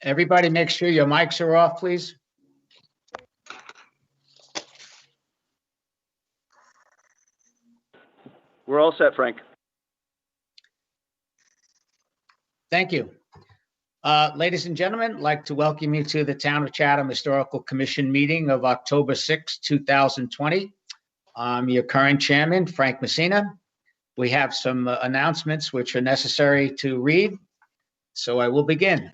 Everybody make sure your mics are off, please. We're all set, Frank. Thank you. Ladies and gentlemen, I'd like to welcome you to the Town of Chatham Historical Commission meeting of October 6, 2020. I'm your current chairman, Frank Messina. We have some announcements which are necessary to read, so I will begin.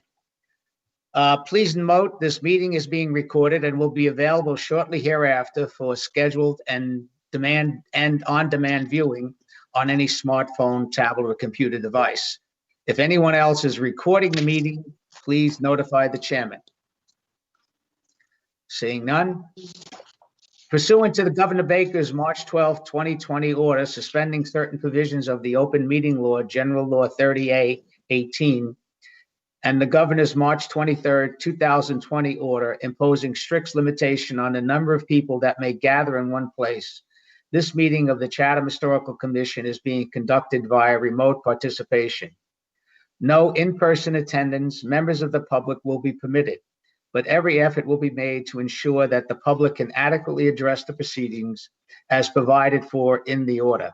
Please note this meeting is being recorded and will be available shortly hereafter for scheduled and on-demand viewing on any smartphone, tablet, or computer device. If anyone else is recording the meeting, please notify the chairman. Seeing none. Pursuant to the Governor Baker's March 12, 2020 order suspending certain provisions of the Open Meeting Law, General Law 30A-18, and the Governor's March 23, 2020 order imposing strict limitation on the number of people that may gather in one place, this meeting of the Chatham Historical Commission is being conducted via remote participation. No in-person attendance, members of the public will be permitted, but every effort will be made to ensure that the public can adequately address the proceedings as provided for in the order.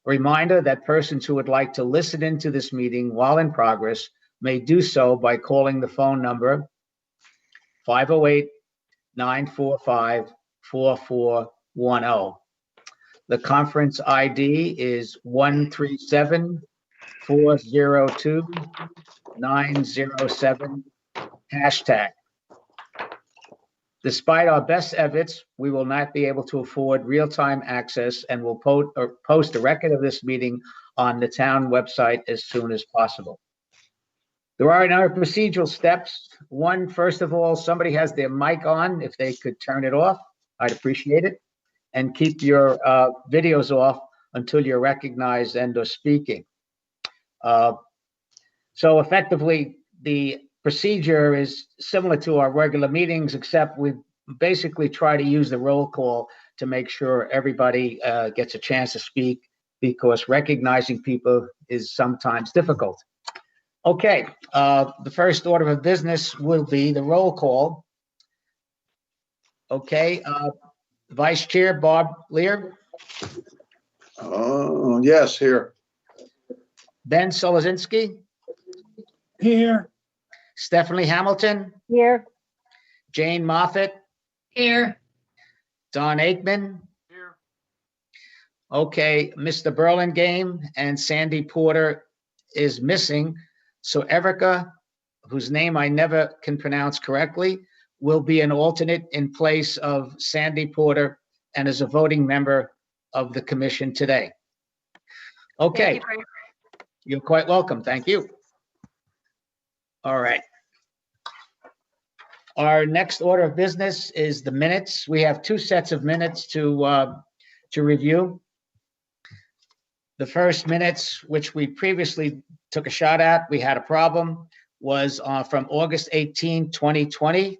A reminder that persons who would like to listen into this meeting while in progress may do so by calling the phone number 508-945-4410. The conference ID is 137-402-907 #. Despite our best efforts, we will not be able to afford real-time access and will post a record of this meeting on the town website as soon as possible. There are a number of procedural steps. One, first of all, somebody has their mic on. If they could turn it off, I'd appreciate it. And keep your videos off until you're recognized and or speaking. So effectively, the procedure is similar to our regular meetings, except we basically try to use the roll call to make sure everybody gets a chance to speak, because recognizing people is sometimes difficult. Okay, the first order of business will be the roll call. Okay, Vice Chair Bob Lear. Yes, here. Ben Solozinski. Here. Stephanie Hamilton. Here. Jane Moffett. Here. Don Aikman. Here. Okay, Mr. Burlingame and Sandy Porter is missing. So Erica, whose name I never can pronounce correctly, will be an alternate in place of Sandy Porter and is a voting member of the commission today. Okay. You're quite welcome. Thank you. All right. Our next order of business is the minutes. We have two sets of minutes to review. The first minutes, which we previously took a shot at, we had a problem, was from August 18, 2020.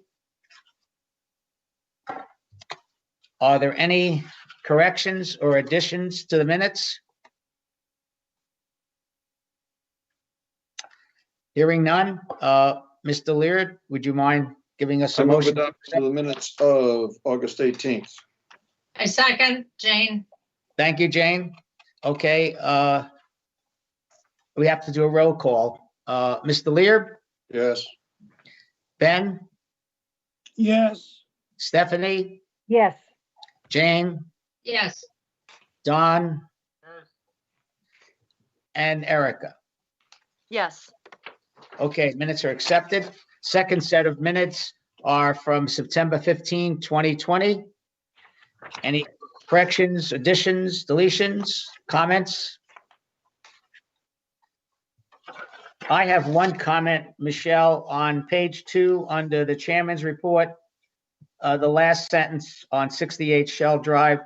Are there any corrections or additions to the minutes? Hearing none, Mr. Leard, would you mind giving us a motion? To the minutes of August 18th. I second, Jane. Thank you, Jane. Okay, we have to do a roll call. Mr. Leard? Yes. Ben? Yes. Stephanie? Yes. Jane? Yes. Don? Yes. And Erica? Yes. Okay, minutes are accepted. Second set of minutes are from September 15, 2020. Any corrections, additions, deletions, comments? I have one comment, Michelle, on page 2 under the chairman's report. The last sentence on 68 Shell Drive,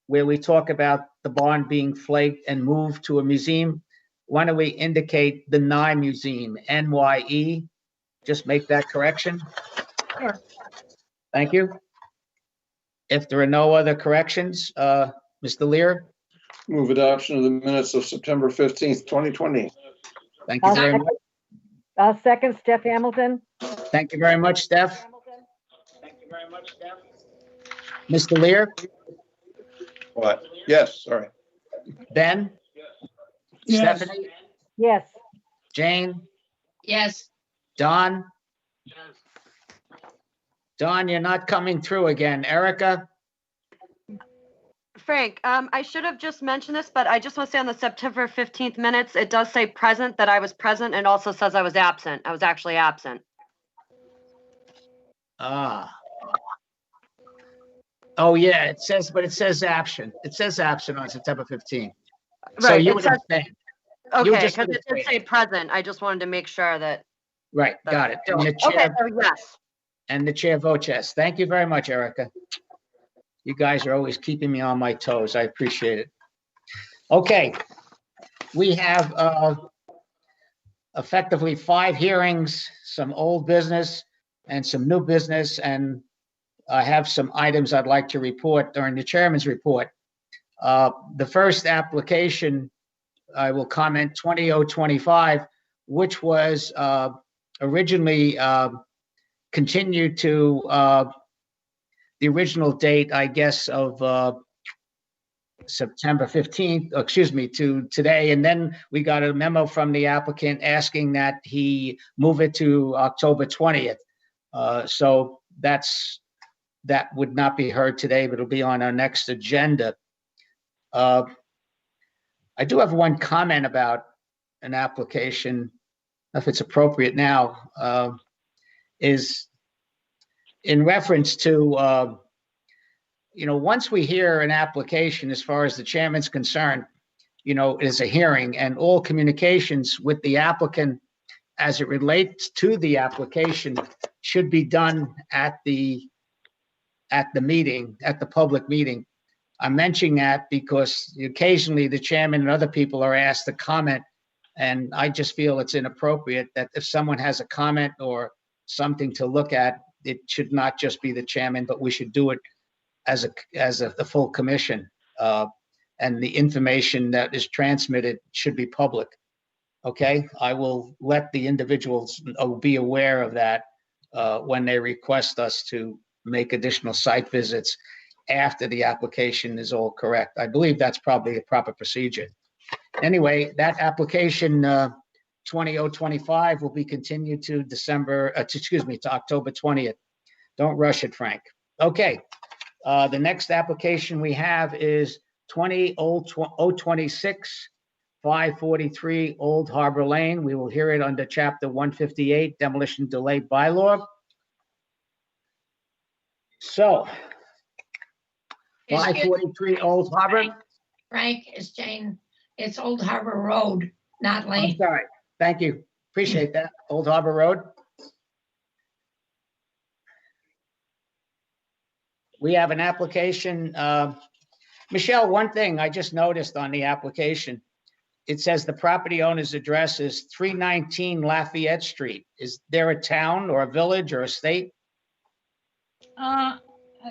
where we talk about the barn being flaked and moved to a museum. Why don't we indicate the Nye Museum, NYE? Just make that correction. Sure. Thank you. If there are no other corrections, Mr. Lear? Move adoption of the minutes of September 15th, 2020. Thank you very much. I'll second Steph Hamilton. Thank you very much, Steph. Mr. Lear, What? Yes, sorry. Ben, Yes. Stephanie, Yes. Jane, Yes. Don? Don, you're not coming through again. Erica? Frank, I should have just mentioned this, but I just want to say on the September 15th minutes, it does say present, that I was present, and also says I was absent. I was actually absent. Ah. Oh, yeah, it says, but it says absent. It says absent on September 15th. So Right, you it would says, abstain. You okay, just because it did abstained. say present. I just wanted to make sure that. Right, got it. And the Okay, chair, so yes. and the chair votes yes. Thank you very much, Erica. You guys are always keeping me on my toes. I appreciate it. Okay, we have effectively 5 hearings, some old business and some new business, and I have some items I'd like to report during the chairman's report. The first application, I will comment 20025, which was originally continued to the original date, I guess, of September 15th, excuse me, to today. And then we got a memo from the applicant asking that he move it to October 20th. So that would not be heard today, but it'll be on our next agenda. I do have one comment about an application, if it's appropriate now, is in reference to, once we hear an application, as far as the chairman's concerned, it is a hearing, and all communications with the applicant as it relates to the application should be done at the meeting, at the public meeting. I'm mentioning that because occasionally the chairman and other people are asked to comment, and I just feel it's inappropriate that if someone has a comment or something to look at, it should not just be the chairman, but we should do it as the full commission. And the information that is transmitted should be public. Okay, I will let the individuals be aware of that when they request us to make additional site visits after the application is all correct. I believe that's probably a proper procedure. Anyway, that application 20025 will be continued to to October 20th. Don't rush it, Frank. Okay, the next application we have is 20026 543 Old Harbor Lane. We will hear it under Chapter 158, Demolition Delay Bylaw. So, Excuse- 543 Old Harbor. Frank, it's Jane. It's Old Harbor Road, not I'm Lane. sorry. Thank you. Appreciate that. Old Harbor Road. We have an application. Michelle, one thing I just noticed on the application, it says the property owner's address is 319 Lafayette Street. Is there a town or a village or a state?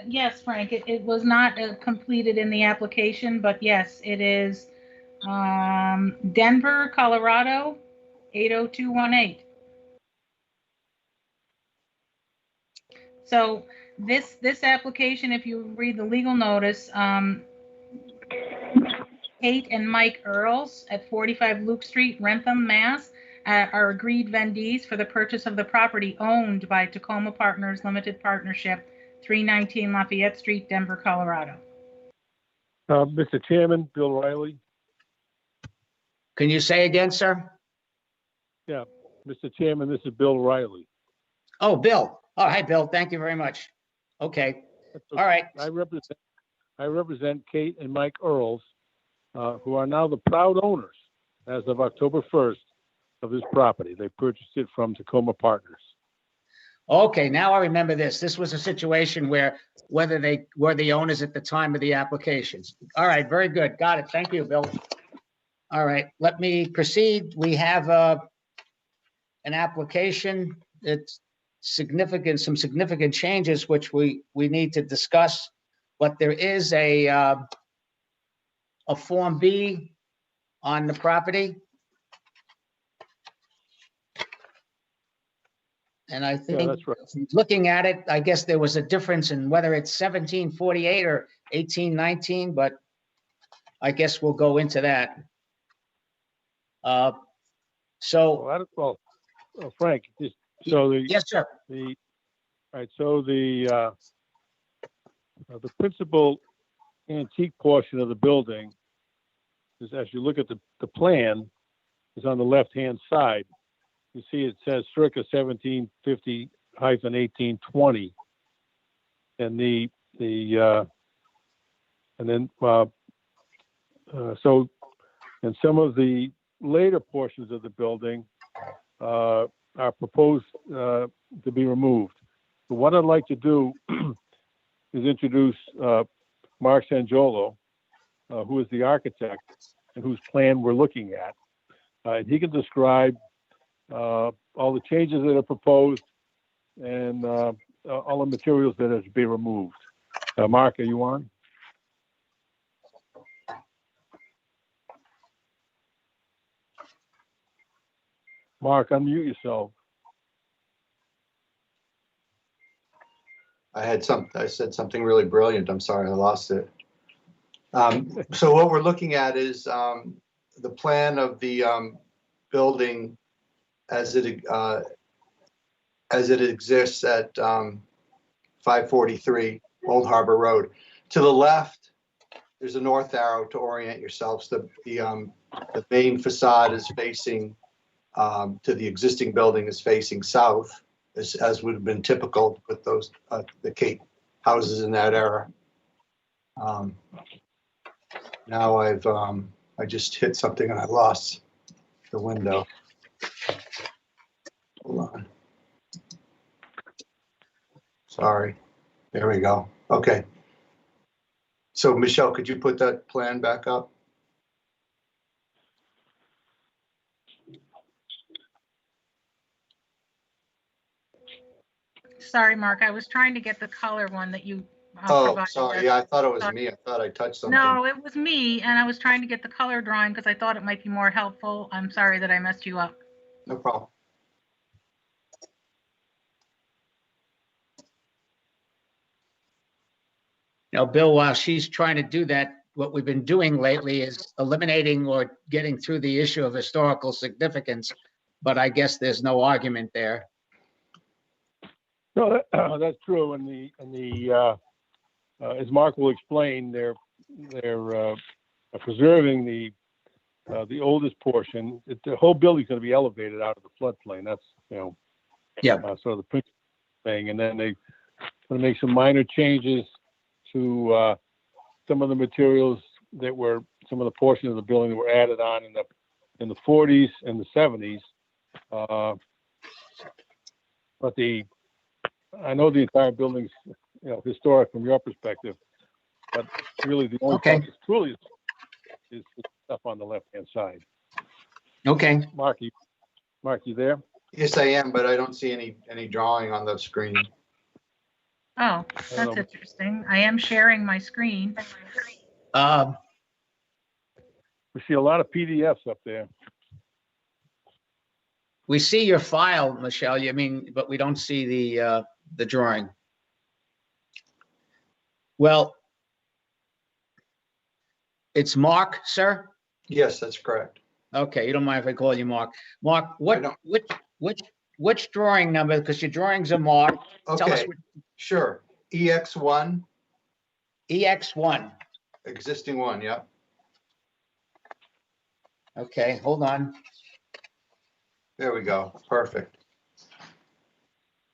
Yes, Frank, it was not completed in the application, but yes, it is Denver, Colorado, 80218. So this application, if you read the legal notice, Kate and Mike Earls at 45 Luke Street, Rentham, Mass, are agreed vendees for the purchase of the property owned by Tacoma Partners Limited Partnership, 319 Lafayette Street, Denver, Colorado. Mr. Chairman, Bill Riley. Can you say again, sir? Yeah, Mr. Chairman, this is Bill Riley. Oh, Bill. Oh, hi, Bill. Thank you very much. Okay. All right. I represent Kate and Mike Earls, who are now the proud owners as of October 1st of this property. They purchased it from Tacoma Partners. Okay, now I remember this. This was a situation where whether they were the owners at the time of the applications. All right, very good. Got it. Thank you, Bill. All right, let me proceed. We have an application. It's significant, some significant changes which we need to discuss, but there is a Form B on the property. And I Yeah, think, that's right. looking at it, I guess there was a difference in whether it's 1748 or 1819, but I guess we'll go into that. So, Well, Frank, so yes, sir. all right, so the principal antique portion of the building is, as you look at the plan, is on the left-hand side. You see it says circa 1750-1820. And and some of the later portions of the building are proposed to be removed. So what I'd like to do is introduce Mark Sangiolo, who is the architect and whose plan we're looking at. And he can describe all the changes that are proposed and all the materials that are to be removed. Mark, are you on? Mark, unmute yourself. I said something really brilliant. I'm sorry, I lost it. So what we're looking at is the plan of the building as it exists at 543 Old Harbor Road. To the left, there's a north arrow to orient yourselves. The main facade is facing to the existing building is facing south, as would have been typical with those the Cape houses in that era. Now I just hit something and I lost the window. Hold on. Sorry. There we go. Okay. So Michelle, could you put that plan back up? Sorry, Mark, I was trying to get the color one that you Oh, provided sorry. us. Yeah, I thought it was me. I thought I touched something. No, it was me, and I was trying to get the color drawing because I thought it might be more helpful. I'm sorry that I messed you up. No problem. Now, Bill, while she's trying to do that, what we've been doing lately is eliminating or getting through the issue of historical significance, but I guess there's no argument there. No, that's true. And as Mark will explain, they're preserving the oldest portion. The whole building's going to be elevated out of the floodplain. That's Yeah. sort of the principal thing. And then they going to make some minor changes to some of the materials that were some of the portions of the building that were added on in the 40s and the 70s. But I know the entire building's historic from your perspective, but really the only Okay. part that's truly is the stuff on the left-hand side. Okay. Mark, you there? Yes, I am, but I don't see any drawing on the screen. Oh, that's interesting. I am sharing my screen. We see a lot of PDFs up there. We see your file, Michelle, but we don't see the drawing. Well, it's Mark, sir? Yes, that's correct. Okay, you don't mind if I call you Mark. Mark, which drawing number, because your drawings are marked. Tell us Okay, sure. EX1, EX1. existing one, yeah. Okay, hold on. There we go. Perfect.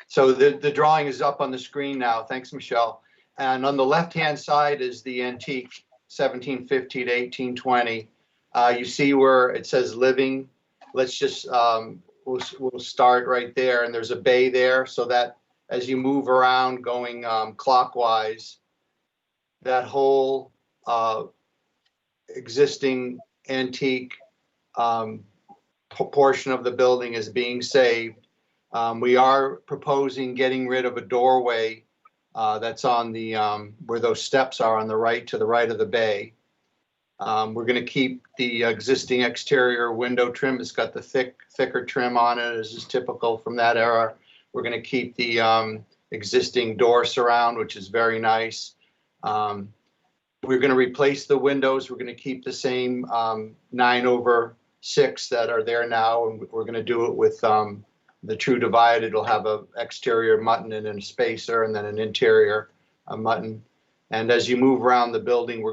So the drawing is up on the screen now. Thanks, Michelle. And on the left-hand side is the antique 1750 to 1820. You see where it says living. Let's just, we'll start right there. And there's a bay there so that as you move around going clockwise, that whole existing antique portion of the building is being saved. We are proposing getting rid of a doorway that's on the where those steps are on the right, to the right of the bay. We're going to keep the existing exterior window trim. It's got the thicker trim on it, as is typical from that era. We're going to keep the existing door surround, which is very nice. We're going to replace the windows. We're going to keep the same 9/6 that are there now, and we're going to do it with the true divide. It'll have a exterior mutton and a spacer, and then an interior mutton. And as you move around the building,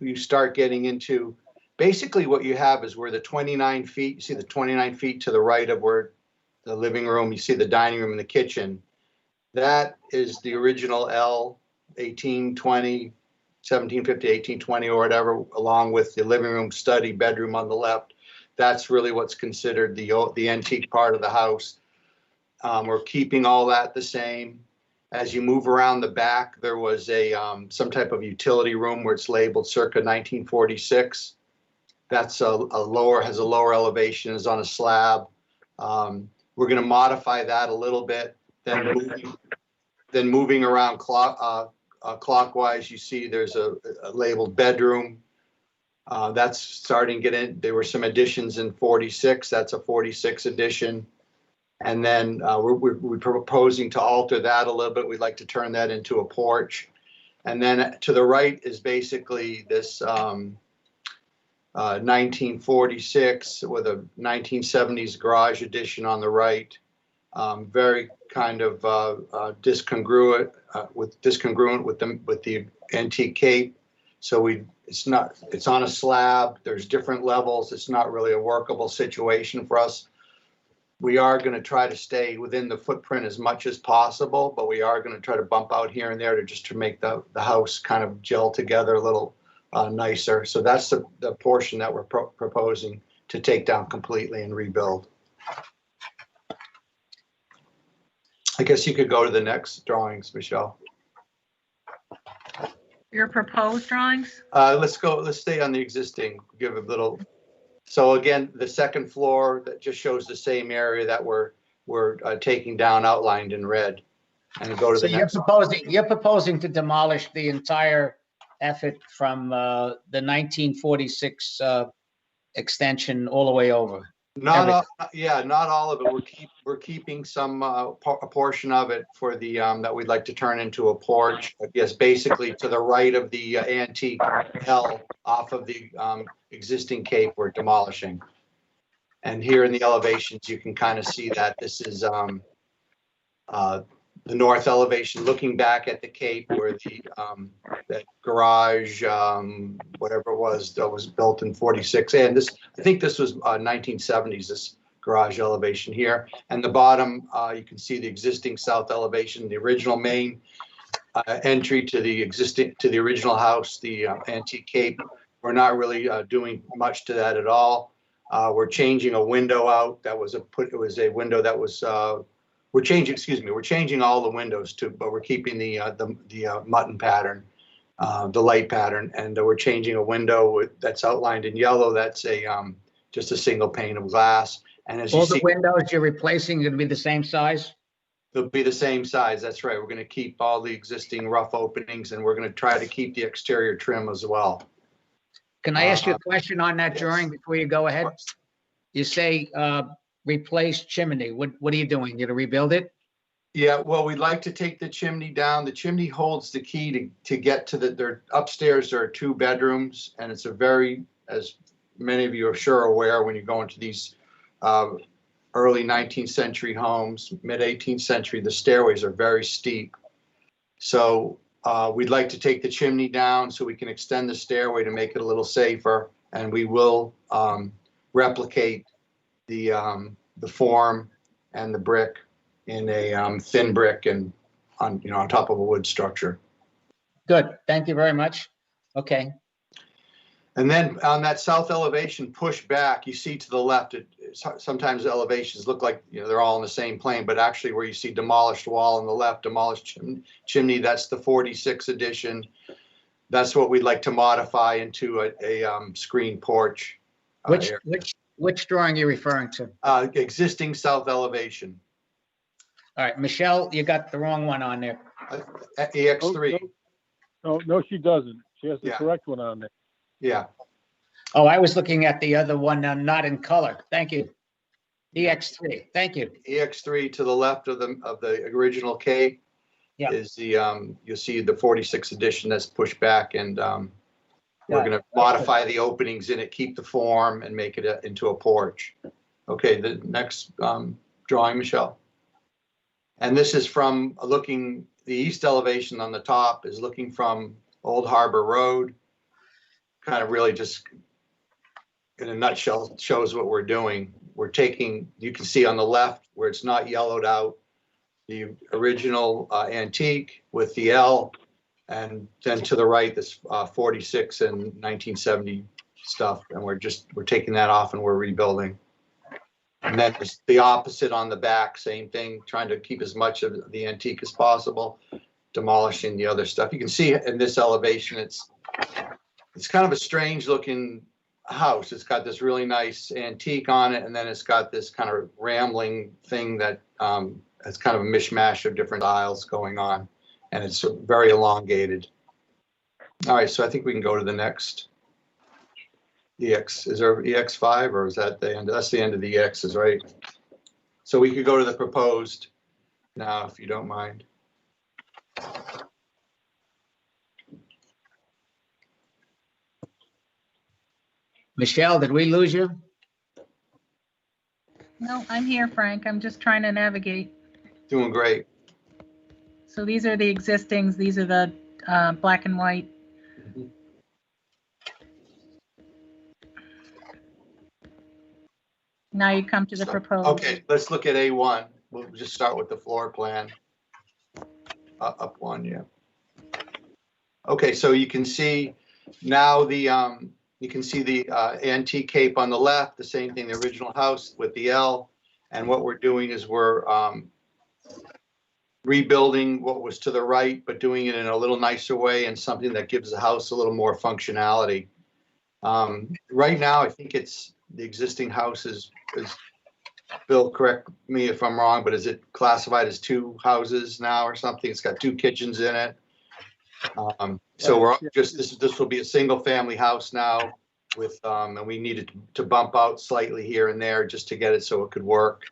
you start getting into basically what you have is where the 29 feet, you see the 29 feet to the right of where the living room, you see the dining room and the kitchen. That is the original L 1820, 1750, 1820 or whatever, along with the living room, study, bedroom on the left. That's really what's considered the antique part of the house. We're keeping all that the same. As you move around the back, there was some type of utility room where it's labeled circa 1946. That's has a lower elevation, is on a slab. We're going to modify that a little bit. Then moving around clockwise, you see there's a labeled bedroom. That's starting to get in. There were some additions in 46. That's a 46 addition. And then we're proposing to alter that a little bit. We'd like to turn that into a porch. And then to the right is basically this 1946 with a 1970s garage addition on the right. Very kind of discongruent with the antique cape. So it's on a slab. There's different levels. It's not really a workable situation for us. We are going to try to stay within the footprint as much as possible, but we are going to try to bump out here and there to make the house kind of gel together a little nicer. So that's the portion that we're proposing to take down completely and rebuild. I guess you could go to the next drawings, Michelle. Your proposed drawings? Let's stay on the existing, give a little. So again, the second floor that just shows the same area that we're taking down, outlined in red. And go to So the next. you're proposing to demolish the entire effort from the 1946 extension all the way over. Not all of it. We're keeping some a portion of it for the that we'd like to turn into a porch. I guess basically to the right of the antique L off of the existing cape we're demolishing. And here in the elevations, you can kind of see that this is the north elevation, looking back at the cape where the that garage, whatever it was, that was built in 46. And this, I think this was 1970s, this garage elevation here. And the bottom, you can see the existing south elevation, the original main entry to the original house, the antique cape. We're not really doing much to that at all. We're changing a window out. That was it was a window that was we're changing all the windows too, but we're keeping the mutton pattern, the light pattern, and we're changing a window that's outlined in yellow. That's just a single pane of glass. And as All you the see, windows you're replacing are going to be the same size? they'll be the same size. That's right. We're going to keep all the existing rough openings, and we're going to try to keep the exterior trim as well. Can I ask you a question on that yes. drawing before you go ahead? You say replace chimney. What are you doing? You to rebuild it? Yeah, well, we'd like to take the chimney down. The chimney holds the key to get to their upstairs. There are 2 bedrooms, and it's a very, as many of you are sure aware, when you go into these early 19th century homes, mid 18th century, the stairways are very steep. So we'd like to take the chimney down so we can extend the stairway to make it a little safer, and we will replicate the form and the brick in a thin brick and on top of a wood structure. Good. Thank you very much. Okay. And then on that south elevation, push back, you see to the left, sometimes elevations look like they're all on the same plane, but actually where you see demolished wall on the left, demolished chimney, that's the 46 edition. That's what we'd like to modify into a screen porch. Which drawing are you referring to? Existing south elevation. All right, Michelle, you got the wrong one on there. EX3. No, she doesn't. She has the Yeah. correct one on there. Yeah. Oh, I was looking at the other one, not in color. Thank you. EX3, thank you. EX3 to the left of the original K Yeah. is the, you'll see the 46 edition that's pushed back, and we're Yeah. going to modify the openings in it, keep the form, and make it into a porch. Okay, the next drawing, Michelle. And this is from looking, the east elevation on the top is looking from Old Harbor Road. Kind of really just, in a nutshell, shows what we're doing. We're taking, you can see on the left where it's not yellowed out, the original antique with the L, and then to the right, this 46 and 1970 stuff. And we're taking that off and we're rebuilding. And then there's the opposite on the back, same thing, trying to keep as much of the antique as possible, demolishing the other stuff. You can see in this elevation, it's kind of a strange looking house. It's got this really nice antique on it, and then it's got this kind of rambling thing that has kind of a mishmash of different styles going on, and it's very elongated. All right, so I think we can go to the next. EX, is there EX5 or is that the end? That's the end of the EXs, right? So we could go to the proposed now, if you don't mind. Michelle, did we lose you? No, I'm here, Frank. I'm just trying to navigate. Doing great. So these are the existings. These are the black and white. Mhm. Now you come to the proposed. Okay, let's look at A1. We'll just start with the floor plan. Up one, yeah. Okay, so you can see now the antique cape on the left, the same thing, the original house with the L. And what we're doing is we're rebuilding what was to the right, but doing it in a little nicer way and something that gives the house a little more functionality. Right now, I think it's the existing house is Bill, correct me if I'm wrong, but is it classified as two houses now or something? It's got two kitchens in it. So we're just, this will be a single family house now with, and we needed to bump out slightly here and there just to get it so it could work.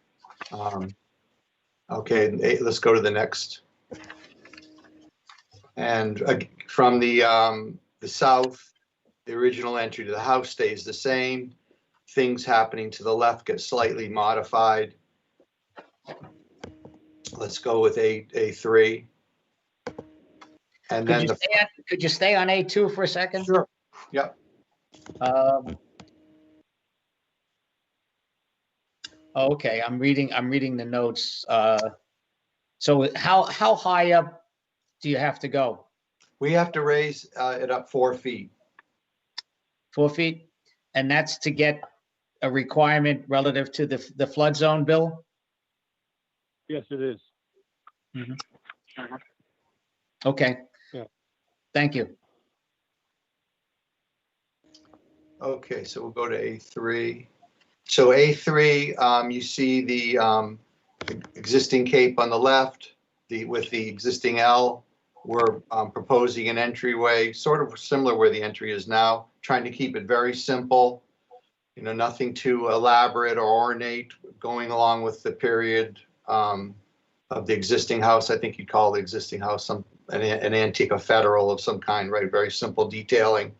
Okay, let's go to the next. And from the south, the original entry to the house stays the same. Things happening to the left get slightly modified. Let's go with A3. And then Could you stay on A2 for a second? Sure. Yep. Okay, I'm reading the notes. So how high up do you have to go? We have to raise it up 4 feet. 4 feet? And that's to get a requirement relative to the flood zone, Bill? Yes, it is. Okay. Yeah. Thank you. Okay, so we'll go to A3. So A3, you see the existing cape on the left, with the existing L. We're proposing an entryway, sort of similar where the entry is now, trying to keep it very simple. You know, nothing too elaborate or ornate, going along with the period of the existing house. I think you'd call the existing house an antique, a federal of some kind, right? Very simple detailing.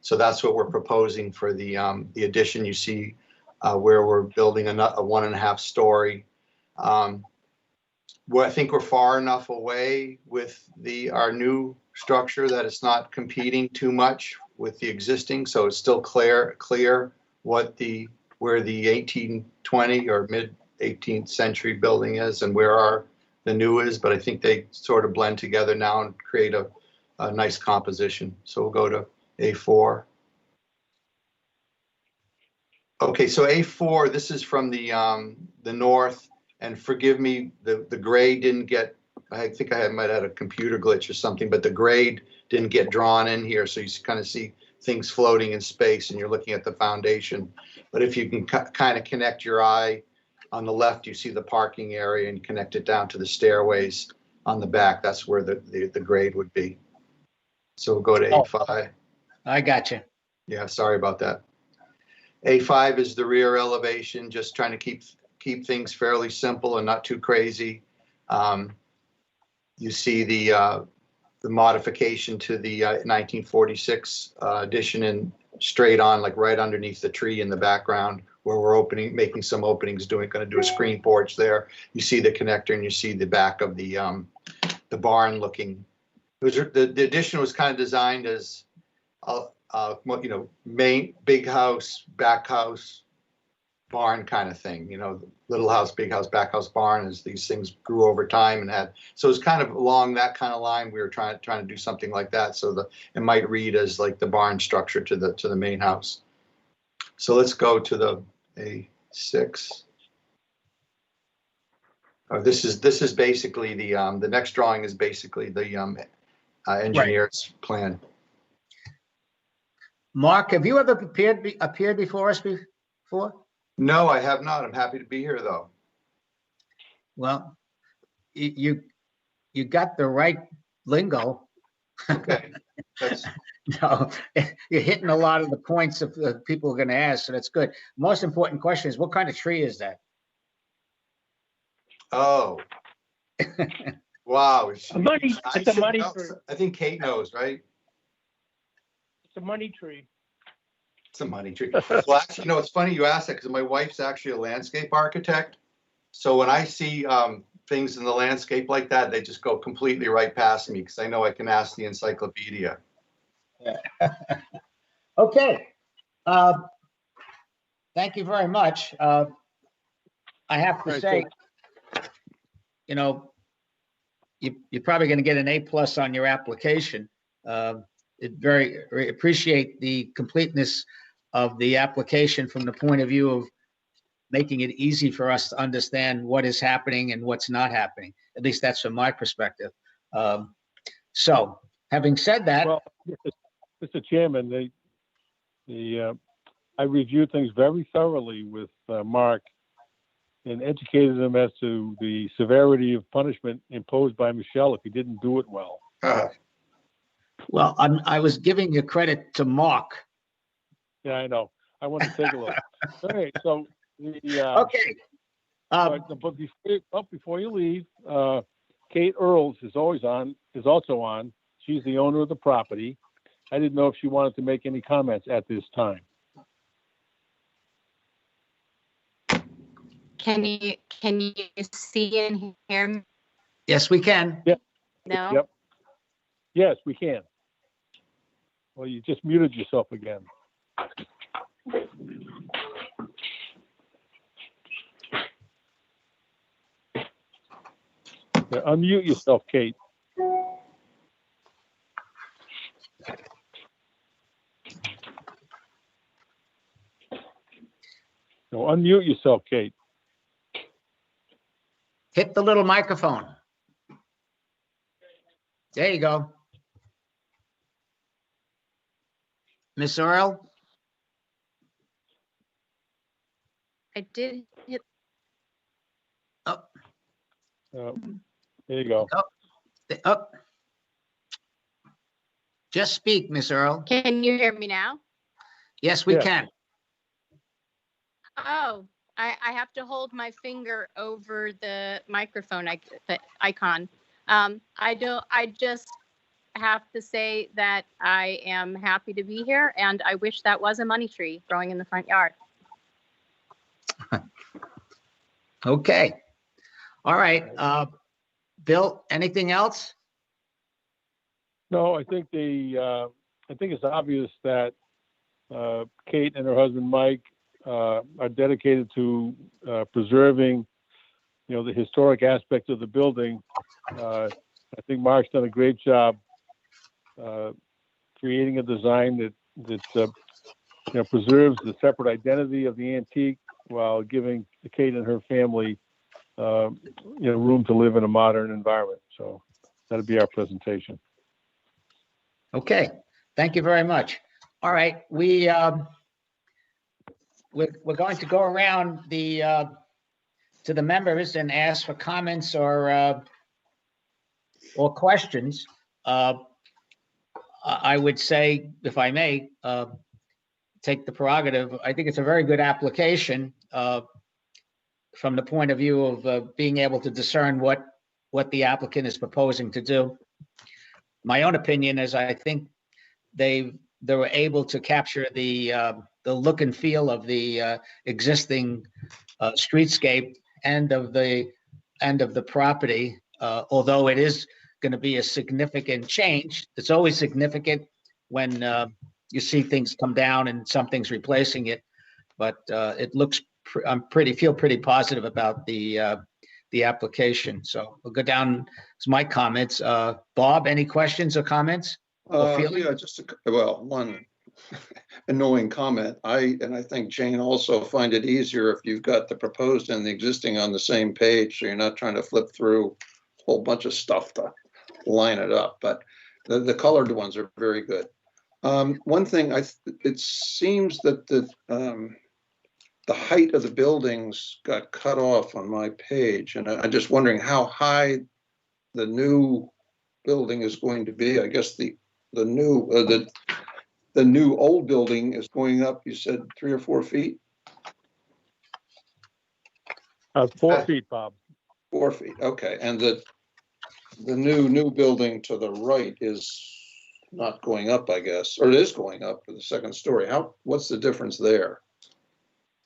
So that's what we're proposing for the addition. You see where we're building a 1.5 story. I think we're far enough away with our new structure that it's not competing too much with the existing. So it's still clear where the 1820 or mid 18th century building is and where the new is. But I think they sort of blend together now and create a nice composition. So we'll go to A4. Okay, so A4, this is from the north, and forgive me, the grade didn't get, I think I might have had a computer glitch or something, but the grade didn't get drawn in here, so you kind of see things floating in space and you're looking at the foundation. But if you can kind of connect your eye, on the left you see the parking area and connect it down to the stairways on the back, that's where the grade would be. So we'll go to A5. I got you. Yeah, sorry about that. A5 is the rear elevation, just trying to keep things fairly simple and not too crazy. You see the modification to the 1946 addition in straight on, like right underneath the tree in the background, where we're making some openings, going to do a screen porch there. You see the connector and you see the back of the barn looking. The addition was kind of designed as main big house, back house, barn kind of thing, little house, big house, back house, barn, as these things grew over time and so it's kind of along that kind of line. We were trying to do something like that, so it might read as like the barn structure to the main house. So let's go to the A6. This is basically the next drawing is basically the engineer's plan. Mark, have you ever appeared before us before? No, I have not. I'm happy to be here, though. Well, you got the right lingo. Okay. You're hitting a lot of the points of the people are going to ask, so that's good. Most important question is, what kind of tree is that? Oh. Wow. It's a money tree. I think Kate knows, right? It's a money tree. It's a money tree. Well, actually, it's funny you asked that, because my wife's actually a landscape architect. So when I see things in the landscape like that, they just go completely right past me, because I know I can ask the encyclopedia. Okay. Thank you very much. I have to say, you're probably going to get an A+ on your application. Appreciate the completeness of the application from the point of view of making it easy for us to understand what is happening and what's not happening. At least that's from my perspective. So, having said that, Well, Mr. Chairman, I reviewed things very thoroughly with Mark and educated him as to the severity of punishment imposed by Michelle if he didn't do it well. well, I was giving you credit to Mark. Yeah, I know. I want to take a look. All right, so Okay. but before you leave, Kate Earls is also on. She's the owner of the property. I didn't know if she wanted to make any comments at this time. Can you see and hear me? Yes, we can. No? Yep. Yes, we can. Well, you just muted yourself again. Yeah, unmute yourself, Kate. No, unmute yourself, Kate. Hit the little microphone. There you go. Miss Earl? I did hit. There you go. Oh. Just speak, Miss Earl. Can you hear me now? Yes, we Yeah. can. Oh, I have to hold my finger over the microphone the icon. I just have to say that I am happy to be here, and I wish that was a money tree growing in the front yard. Okay. All right. Bill, anything else? No, I think it's obvious that Kate and her husband Mike are dedicated to preserving, the historic aspect of the building. I think Mark's done a great job creating a design that preserves the separate identity of the antique while giving Kate and her family room to live in a modern environment. So that'll be our presentation. Okay. Thank you very much. All right. We're going to go around to the members and ask for comments or questions. I would say, if I may, take the prerogative. I think it's a very good application. from the point of view of being able to discern what the applicant is proposing to do. My own opinion is I think they were able to capture the look and feel of the existing streetscape and of the property, although it is going to be a significant change. It's always significant when you see things come down and something's replacing it. But it looks, feel pretty positive about the application. So we'll go down to my comments. Bob, any questions or comments? Yeah, one annoying comment. I think Jane also find it easier if you've got the proposed and the existing on the same page, so you're not trying to flip through a whole bunch of stuff to line it up. But the colored ones are very good. One thing, it seems that the height of the buildings got cut off on my page, and I'm just wondering how high the new building is going to be. I guess the new old building is going up, you said 3 or 4 feet? 4 feet, Bob. 4 feet, okay. And the new building to the right is not going up, I guess, or it is going up for the second story. What's the difference there?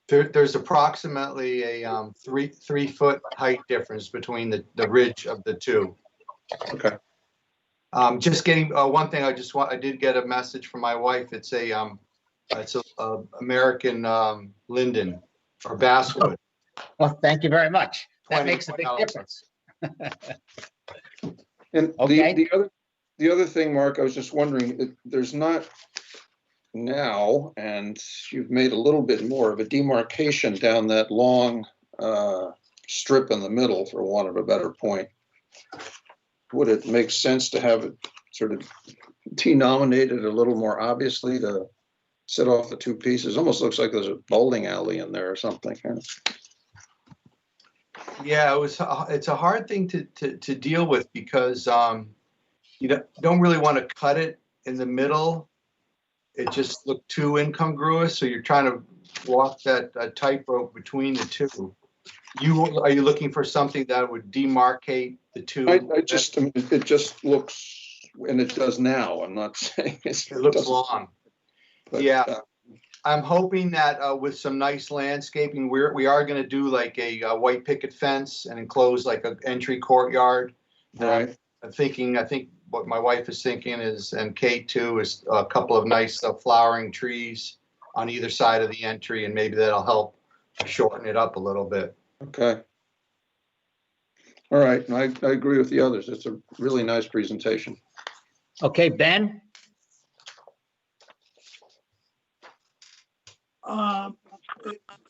There's approximately a 3 foot height difference between the ridge of the two. Okay. Just getting one thing. I did get a message from my wife. It's a American linden or basswood. Well, thank you very much. That 20 makes a big difference. And Okay. the other thing, Mark, I was just wondering, there's not now, and you've made a little bit more of a demarcation down that long strip in the middle, for want of a better point. Would it make sense to have it sort of denominated a little more obviously to set off the two pieces? Almost looks like there's a bowling alley in there or something. Yeah, it's a hard thing to deal with because you don't really want to cut it in the middle. It just looked too incongruous. So you're trying to walk that tightrope between the two. Are you looking for something that would demarcate the two? It just looks, and it does now. I'm not saying it looks long. But, yeah. I'm hoping that with some nice landscaping, we are going to do like a white picket fence and enclose like an entry courtyard. Right. I think what my wife is thinking is, and Kate too, is a couple of nice flowering trees on either side of the entry, and maybe that'll help shorten it up a little bit. Okay. All right. I agree with the others. It's a really nice presentation. Okay, Ben?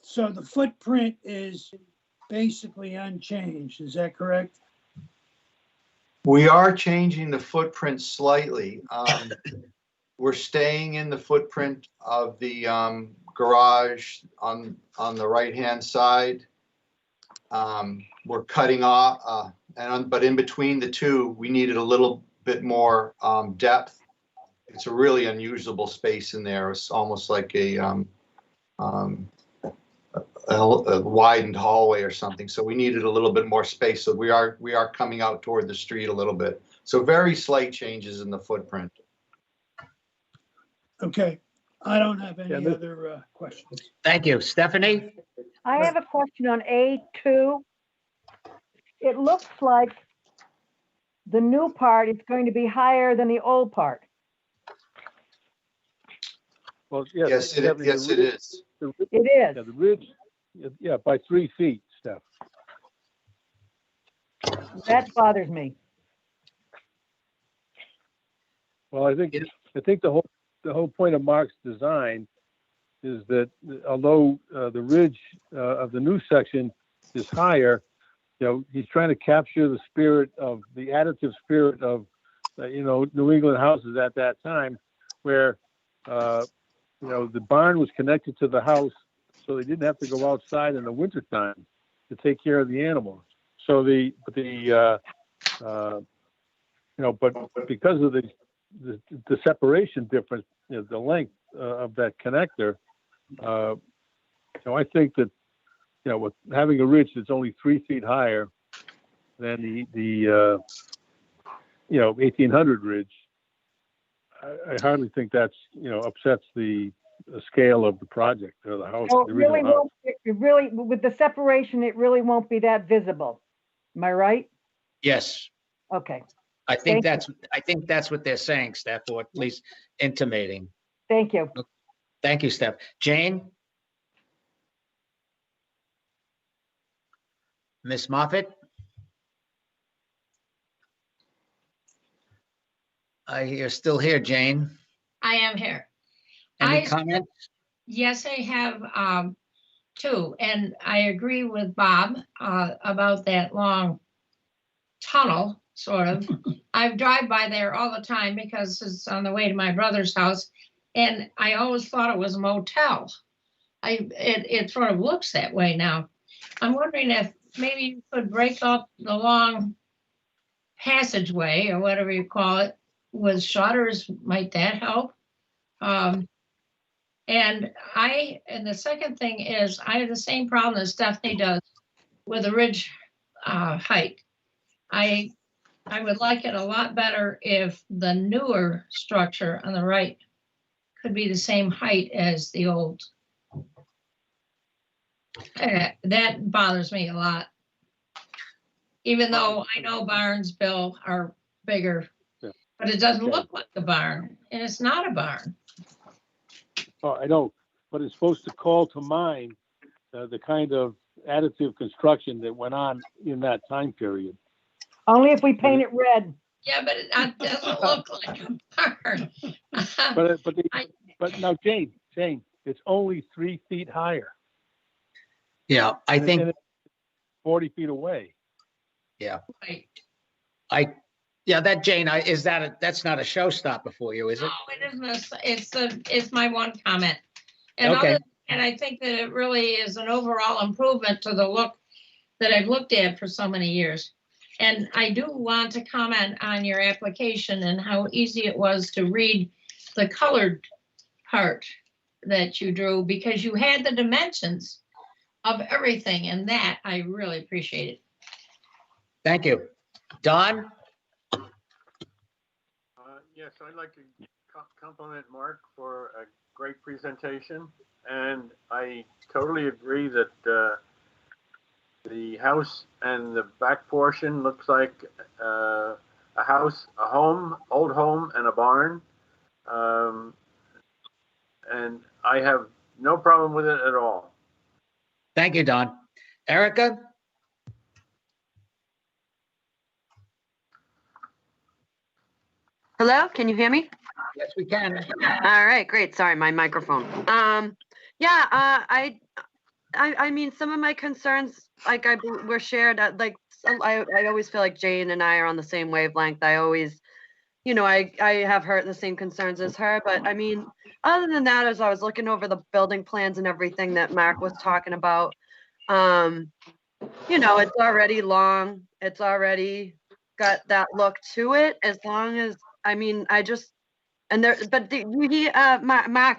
So the footprint is basically unchanged, is that correct? We are changing the footprint slightly. We're staying in the footprint of the garage on the right-hand side. We're cutting off, but in between the two, we needed a little bit more depth. It's a really unusable space in there. It's almost like a widened hallway or something. So we needed a little bit more space. So we are coming out toward the street a little bit. So very slight changes in the footprint. Okay, I don't have any other questions. Thank you. Stephanie? I have a question on A2. It looks like the new part is going to be higher than the old part. Well, Yes, it is. It is. Yeah, the ridge, yeah, by 3 feet, Steph. That bothers me. Well, I think the whole point of Mark's design is that although the ridge of the new section is higher, he's trying to capture the spirit of the additive spirit of New England houses at that time, where the barn was connected to the house, so they didn't have to go outside in the wintertime to take care of the animals. So but because of the separation difference, the length of that connector, I think that with having a ridge that's only 3 feet higher than the 1800 ridge, I hardly think that's, upsets the scale of the project or the house. So the it really original house. won't, it really, with the separation, it really won't be that visible. Am I right? Yes, Okay, I think Thank that's what they're saying, Steph, or at least intimating. thank you. Thank you, Steph. Jane? Miss Moffett? You're still here, Jane. I am here. Any I- comments? Yes, I have two, and I agree with Bob about that long tunnel, sort of. I drive by there all the time because it's on the way to my brother's house, and I always thought it was a motel. It sort of looks that way now. I'm wondering if maybe you could break up the long passageway or whatever you call it with shutters. Might that help? And the second thing is I have the same problem as Stephanie does with the ridge height. I would like it a lot better if the newer structure on the right could be the same height as the old. That bothers me a lot. Even though I know barns, Bill, are bigger, Yeah. but it doesn't Okay. look like a barn, and it's not a barn. Oh, I know, but it's supposed to call to mind the kind of additive construction that went on in that time period. Only if we paint it red. Yeah, but it doesn't look like a barn. But now, Jane, it's only 3 feet higher. Yeah, I And think, it's 40 feet away. Right. that Jane, that's not a showstopper for you, is it? No, it isn't. It's my one comment. And Okay. and I think that it really is an overall improvement to the look that I've looked at for so many years. And I do want to comment on your application and how easy it was to read the colored part that you drew, because you had the dimensions of everything, and that I really appreciated. Thank you. Don? Yes, I'd like to compliment Mark for a great presentation, and I totally agree that the house and the back portion looks like a house, a home, old home, and a barn. And I have no problem with it at all. Thank you, Don. Erica? Hello, can you hear me? Yes, we can. All right, great. Sorry, my microphone. I mean, some of my concerns, were shared. I always feel like Jane and I are on the same wavelength. I always, I have the same concerns as her. But I mean, other than that, as I was looking over the building plans and everything that Mark was talking about, it's already long. It's already got that look to it. As long as, I mean, Mark,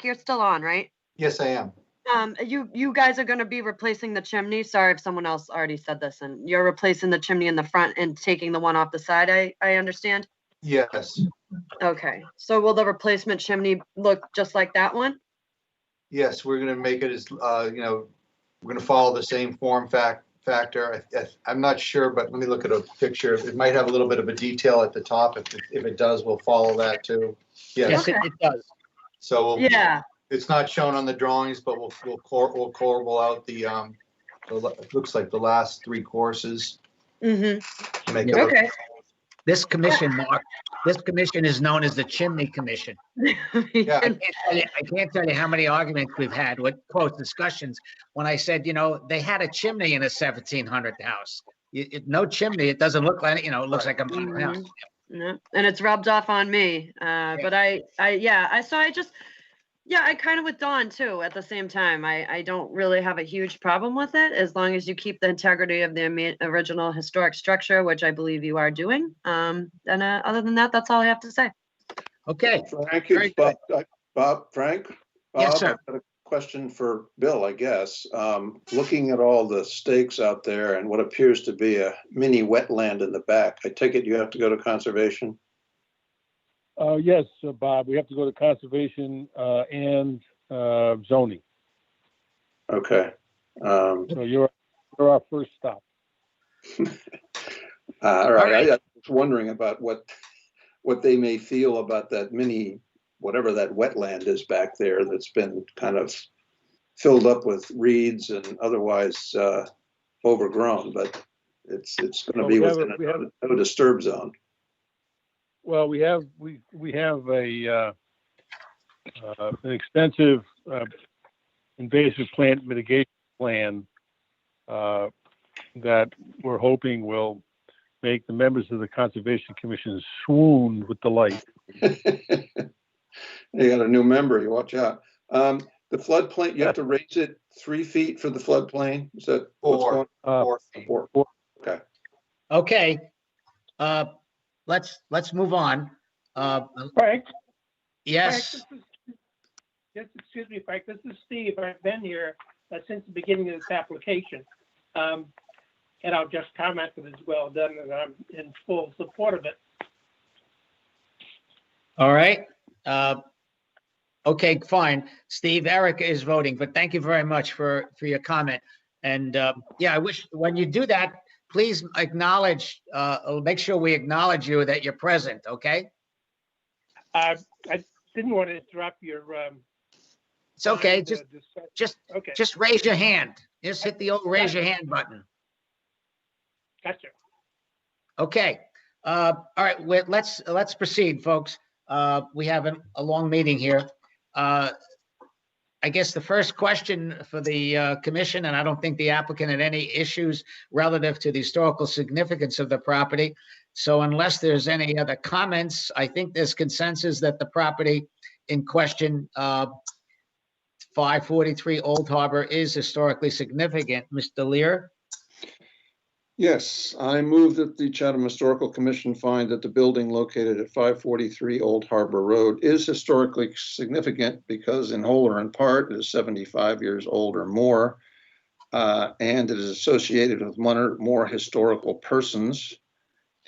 you're still on, right? Yes, I am. You guys are going to be replacing the chimney. Sorry if someone else already said this, and you're replacing the chimney in the front and taking the one off the side. I understand. Yes, Okay. So will the replacement chimney look just like that one? yes, we're gonna make it as, we're gonna follow the same form factor. I'm not sure, but let me look at a picture. It might have a little bit of a detail at the top. If it does, we'll follow that too. Yes, Yes, it does. so Yeah. it's not shown on the drawings, but we'll corbel out the, it looks like the last 3 courses. Mm-hmm. Make it look- Okay. This commission, Mark, this commission is known as the Chimney Commission. Yeah. I can't tell you how many arguments we've had with quote discussions when I said, they had a chimney in a 1700 house. No chimney, it doesn't look like, it looks like a modern house. No, and it's rubbed off on me. But I kind of with Dawn too at the same time. I don't really have a huge problem with it as long as you keep the integrity of the original historic structure, which I believe you are doing. And other than that, that's all I have to say. Okay. Frank, Very it's Bob, Frank? Yes, Bob, sir. question for Bill, I guess. Looking at all the stakes out there and what appears to be a mini wetland in the back, I take it you have to go to conservation? Yes, Bob, we have to go to conservation and zoning. Okay. So you're our first stop. All right. I was wondering about what they may feel about that mini, whatever that wetland is back there that's been kind of filled up with reeds and otherwise overgrown, but it's going to Well, be we have within a- a no disturb zone. Well, we have an extensive invasive plant mitigation plan that we're hoping will make the members of the Conservation Commission swoon with delight. You got a new member, you watch out. The floodplain, you have to raise it 3 feet for the floodplain? Is that what's going? 4 feet. Four. Okay. Okay. Let's move on. Frank? Yes, Excuse me, Frank, this is Steve. I've been here since the beginning of this application. And I'll just comment that it's well done and I'm in full support of it. all right. Okay, fine. Steve, Erica is voting, but thank you very much for your comment. And yeah, I wish when you do that, please acknowledge, make sure we acknowledge you that you're present, okay? I didn't want to interrupt your. It's okay, Okay, just raise your hand. Just hit the old raise your hand button. gotcha. Okay, all right, let's proceed, folks. We have a long meeting here. I guess the first question for the commission, and I don't think the applicant had any issues relative to the historical significance of the property. So unless there's any other comments, I think there's consensus that the property in question, 543 Old Harbor, is historically significant. Mr. Lear? Yes, I move that the Chatham Historical Commission find that the building located at 543 Old Harbor Road is historically significant because in whole or in part it is 75 years old or more, and it is associated with one or more historical persons,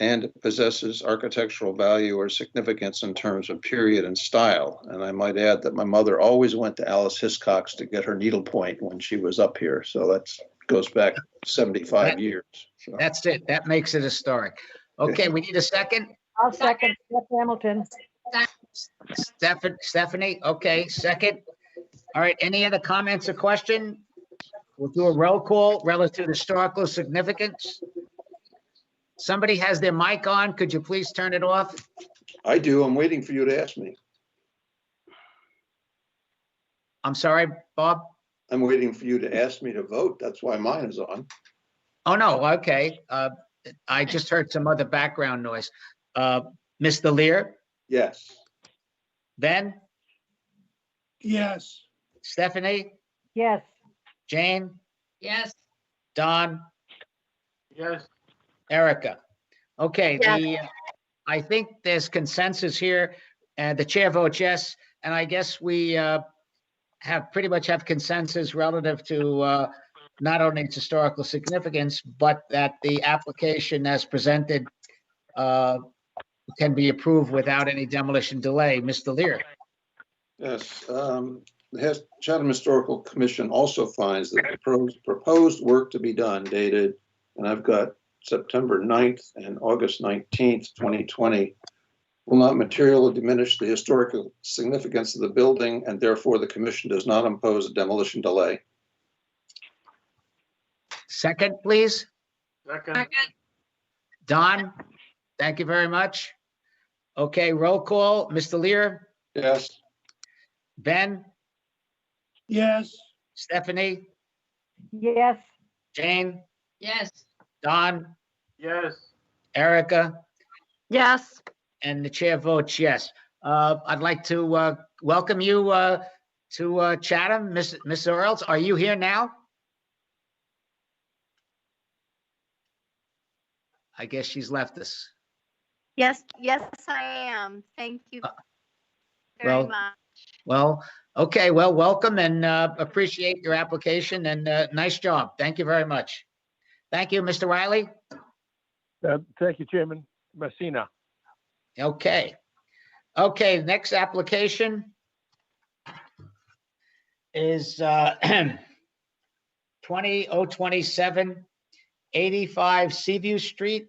and it possesses architectural value or significance in terms of period and style. And I might add that my mother always went to Alice Hiscox to get her needlepoint when she was up here. So that goes back 75 years. So. That's it. That makes it historic. Okay, we need a second. I'll second Steph Hamilton. Stephanie, okay, second. All right, any other comments or question? We'll do a roll call relative to historical significance. Somebody has their mic on. Could you please turn it off? I do. I'm waiting for you to ask me. I'm sorry, Bob? I'm waiting for you to ask me to vote. That's why mine is on. Oh, no, okay. I just heard some other background noise. Mr. Lear? Yes. Ben? Yes. Stephanie? Yes. Jane? Yes, Don? Yes, Erica? Okay, Yes. I think there's consensus here, and the chair votes yes, and I guess we pretty much have consensus relative to not only its historical significance, but that the application as presented can be approved without any demolition delay. Mr. Lear? Yes. The Chatham Historical Commission also finds that the proposed work to be done dated, and I've got September 9th and August 19th, 2020, will not materially diminish the historical significance of the building, and therefore the commission does not impose a demolition delay. Second, please. second, Don? Thank you very much. Okay, roll call. Mr. Lear? Yes. Ben? Yes. Stephanie? Yes. Jane? yes, Don? yes, Erica? Yes. And the chair votes yes. I'd like to welcome you to Chatham. Miss Earls, are you here now? I guess she's left us. Yes, I am. Thank you very well, much. Well, okay, well, welcome and appreciate your application and nice job. Thank you very much. Thank you, Mr. Riley. Thank you, Chairman Messina. Okay. Okay, next application is 20027 85 Seaview Street.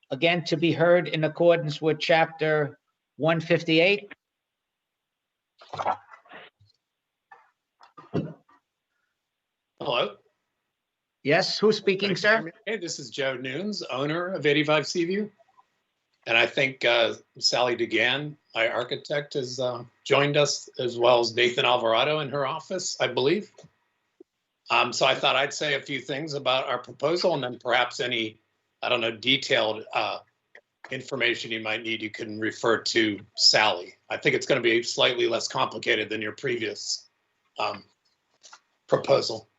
Again, to be heard in accordance with chapter 158. Hello. Yes, who's speaking, sir? Hey, this is Joe Nunes, owner of 85 Seaview. And I think Sally DeGan, my architect, has joined us, as well as Nathan Alvarado in her office, I believe. So I thought I'd say a few things about our proposal, and then perhaps any, I don't know, detailed information you might need, you can refer to Sally. I think it's going to be slightly less complicated than your previous proposal.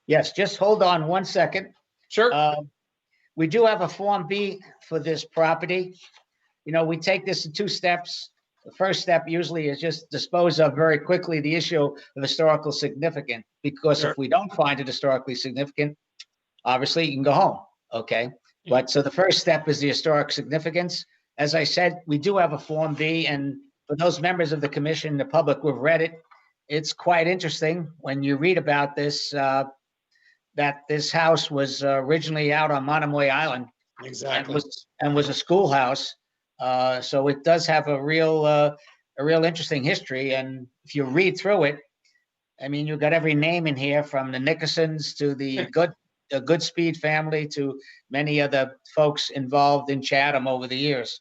Yes, just hold on one second. Sure. We do have a Form B for this property. You know, we take this in two steps. The first step usually is just dispose of very quickly the issue of historical significance, because Sure. if we don't find it historically significant, obviously you can go home, okay? But so the first step is the historic significance. As I said, we do have a Form B, and for those members of the commission, the public who've read it, it's quite interesting when you read about this, that this house was originally out on Monomoy Island Exactly. and was a schoolhouse. So it does have a real interesting history. And if you read through it, I mean, you've got every name in here, from the Nickersons to the Goodspeed family to many other folks involved in Chatham over the years.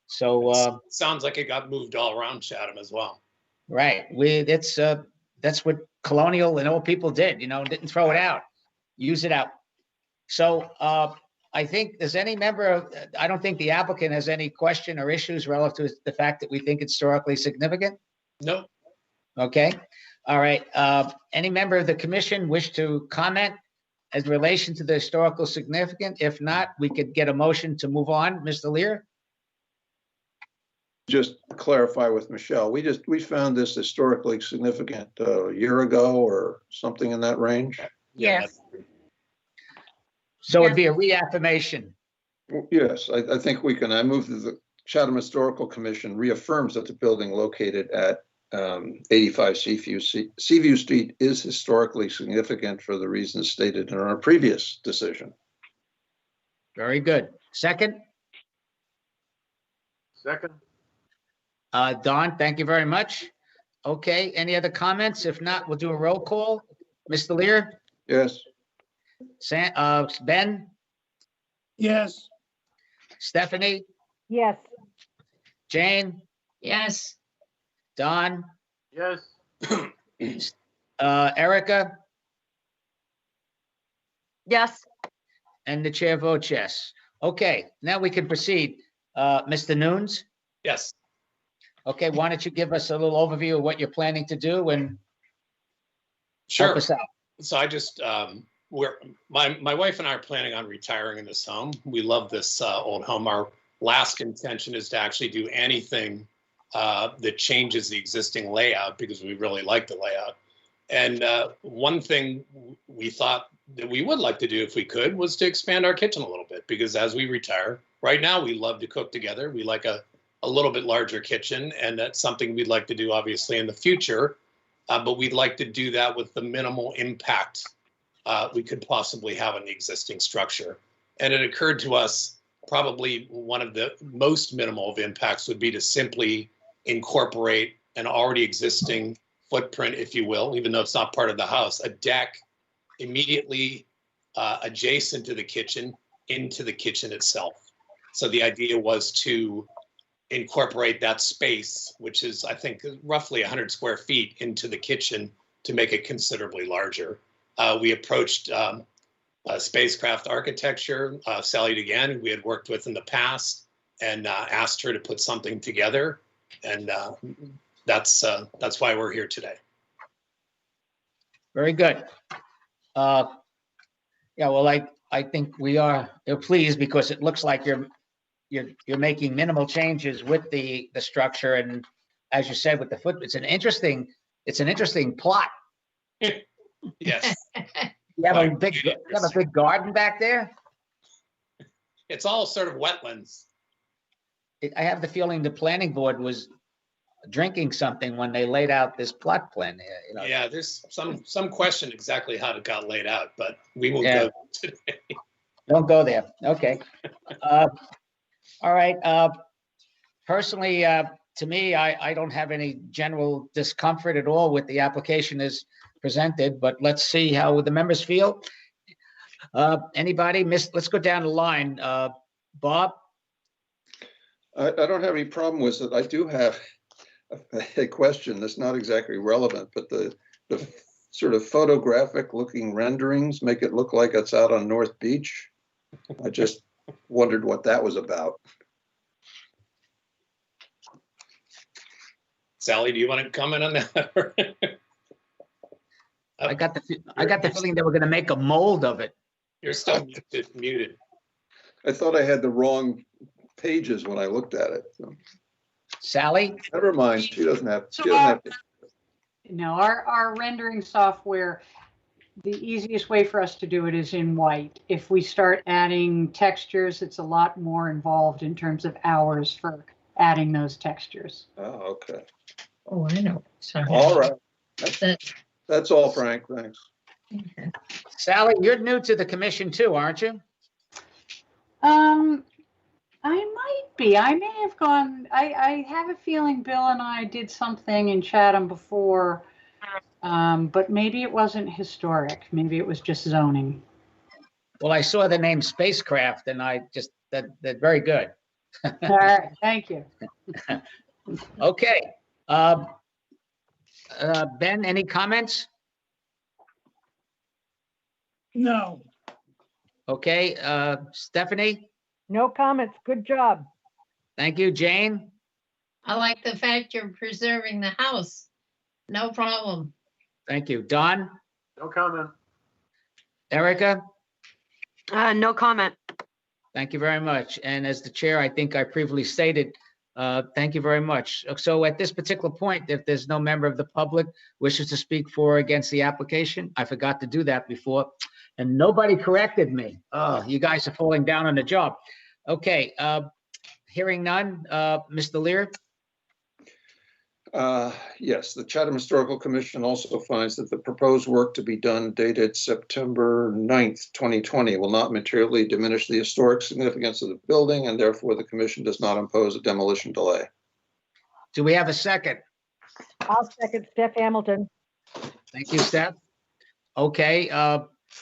So sounds like it got moved all around Chatham as well. right, that's what colonial and old people did. You know, didn't throw it out, use it out. So I think, does any member of, I don't think the applicant has any question or issues relative to the fact that we think it's historically significant? No. Okay, all right. Any member of the commission wish to comment as relation to the historical significance? If not, we could get a motion to move on. Mr. Lear? Just clarify with Michelle, we found this historically significant a year ago or something in that range. Yes. So it'd be a reaffirmation. Yes, I think we can. I move that the Chatham Historical Commission reaffirms that the building located at 85 Seaview Street is historically significant for the reasons stated in our previous decision. Very good. Second? Second. Don, thank you very much. Okay, any other comments? If not, we'll do a roll call. Mr. Lear? Yes. Ben? Yes. Stephanie? Yes. Jane? Yes. Don? Yes. Erica? Yes. And the chair votes yes. Okay, now we can proceed. Mr. Nunes? Yes. Okay, why don't you give us a little overview of what you're planning to do and Sure. help us out? So I just, my wife and I are planning on retiring in this home. We love this old home. Our last intention is to actually do anything that changes the existing layout, because we really like the layout. And one thing we thought that we would like to do, if we could, was to expand our kitchen a little bit, because as we retire, right now we love to cook together. We like a little bit larger kitchen, and that's something we'd like to do obviously in the future. But we'd like to do that with the minimal impact we could possibly have on the existing structure. And it occurred to us, probably one of the most minimal of impacts would be to simply incorporate an already existing footprint, if you will, even though it's not part of the house, a deck immediately adjacent to the kitchen into the kitchen itself. So the idea was to incorporate that space, which is, I think, roughly 100 square feet, into the kitchen to make it considerably larger. We approached Spacecraft Architecture, Sally DeGan, who we had worked with in the past, and asked her to put something together. And that's why we're here today. Very good. Yeah, well, I think we're pleased, because it looks like you're making minimal changes with the structure, and as you said, with the foot, it's an interesting plot. Yes, You have a big garden back there? it's all sort of wetlands. I have the feeling the planning board was drinking something when they laid out this plot plan here, you know? Yeah, there's some question exactly how it got laid out, but we won't Yeah. go today. Don't go there. Okay. All right. Personally, to me, I don't have any general discomfort at all with the application as presented, but let's see how the members feel. Anybody let's go down the line. Bob? I don't have any problem with it. I do have a question that's not exactly relevant, but the sort of photographic looking renderings make it look like it's out on North Beach. I just wondered what that was about. Sally, do you want to comment on that? I got the feeling they were going to make a mold of it. You're still muted. I thought I had the wrong pages when I looked at it. So. Sally? Never mind. She doesn't have. No, our rendering software, the easiest way for us to do it is in white. If we start adding textures, it's a lot more involved in terms of hours for adding those textures. Oh, okay. Oh, I know. Sorry. All right. That- That's all, Frank. Thanks. okay. Sally, you're new to the commission too, aren't you? I might be. I may have gone. I have a feeling Bill and I did something in Chatham before, but maybe it wasn't historic. Maybe it was just zoning. Well, I saw the name Spacecraft and I just, that's very good. All right. Thank you. Okay. Ben, any comments? No. Okay. Stephanie? No comments. Good job. Thank you. Jane? I like the fact you're preserving the house. No problem. Thank you. Don? No comment. Erica? No comment. Thank you very much. And as the chair, I think I previously stated, thank you very much. So at this particular point, if there's no member of the public wishes to speak for or against the application, I forgot to do that before, and nobody corrected me. Oh, you guys are falling down on the job. Okay, hearing none, Mr. Lear? Yes, the Chatham Historical Commission also finds that the proposed work to be done dated September 9th, 2020 will not materially diminish the historic significance of the building, and therefore the commission does not impose a demolition delay. Do we have a second? I'll second Steph Hamilton. Thank you, Steph. Okay,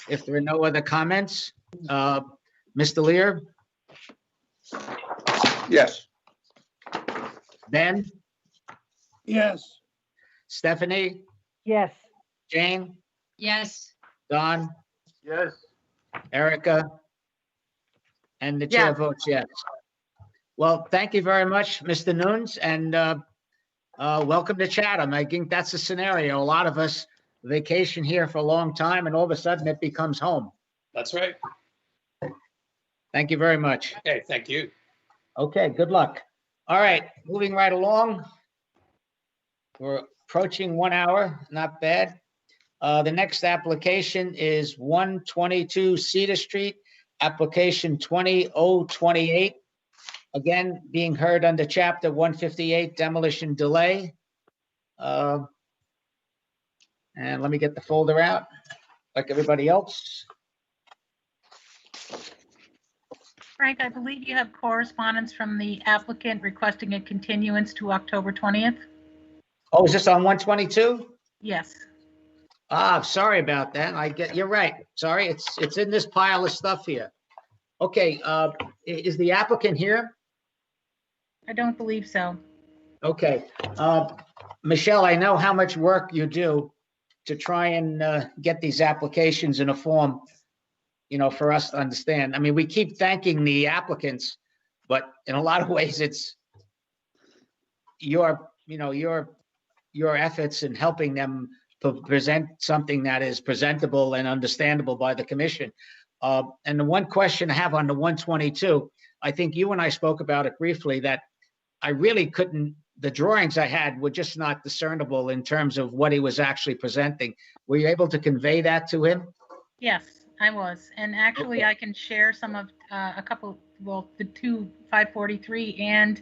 if there are no other comments, Mr. Lear? Yes. Ben? Yes. Stephanie? Yes. Jane? Yes. Don? Yes. Erica? And the chair votes yes. Well, thank you very much, Mr. Nunes, and welcome to Chatham. I think that's the scenario. A lot of us vacation here for a long time, and all of a sudden it becomes home. That's right. Thank you very much. Okay, thank you. Okay, good luck. All right, moving right along. We're approaching 1 hour, not bad. The next application is 122 Cedar Street, application 20028. Again, being heard under chapter 158 demolition delay. And let me get the folder out like everybody else. Frank, I believe you have correspondence from the applicant requesting a continuance to October 20th. Oh, is this on 122? Yes. Ah, sorry about that. You're right. Sorry, it's in this pile of stuff here. Okay, is the applicant here? I don't believe so. Okay. Michelle, I know how much work you do to try and get these applications in a form, for us to understand. I mean, we keep thanking the applicants, but in a lot of ways, it's your efforts in helping them to present something that is presentable and understandable by the commission. And the one question I have on the 122, I think you and I spoke about it briefly, that I really couldn't the drawings I had were just not discernible in terms of what he was actually presenting. Were you able to convey that to him? Yes, I was. And actually, Okay. I can share some of a couple, well, the two 543 and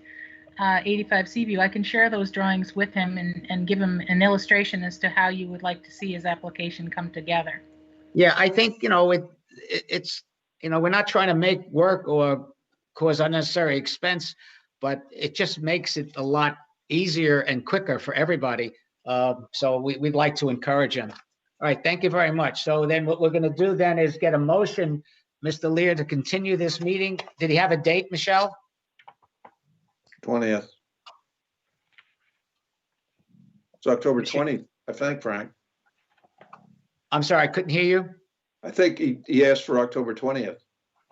85 Seaview. I can share those drawings with him and give him an illustration as to how you would like to see his application come together. Yeah, I think, it's, we're not trying to make work or cause unnecessary expense, but it just makes it a lot easier and quicker for everybody. So we'd like to encourage him. All right, thank you very much. So then what we're going to do then is get a motion, Mr. Lear, to continue this meeting. Did he have a date, Michelle? 20th. It's October 20th, I think, Frank. I'm sorry, I couldn't hear you. I think he asked for October 20th.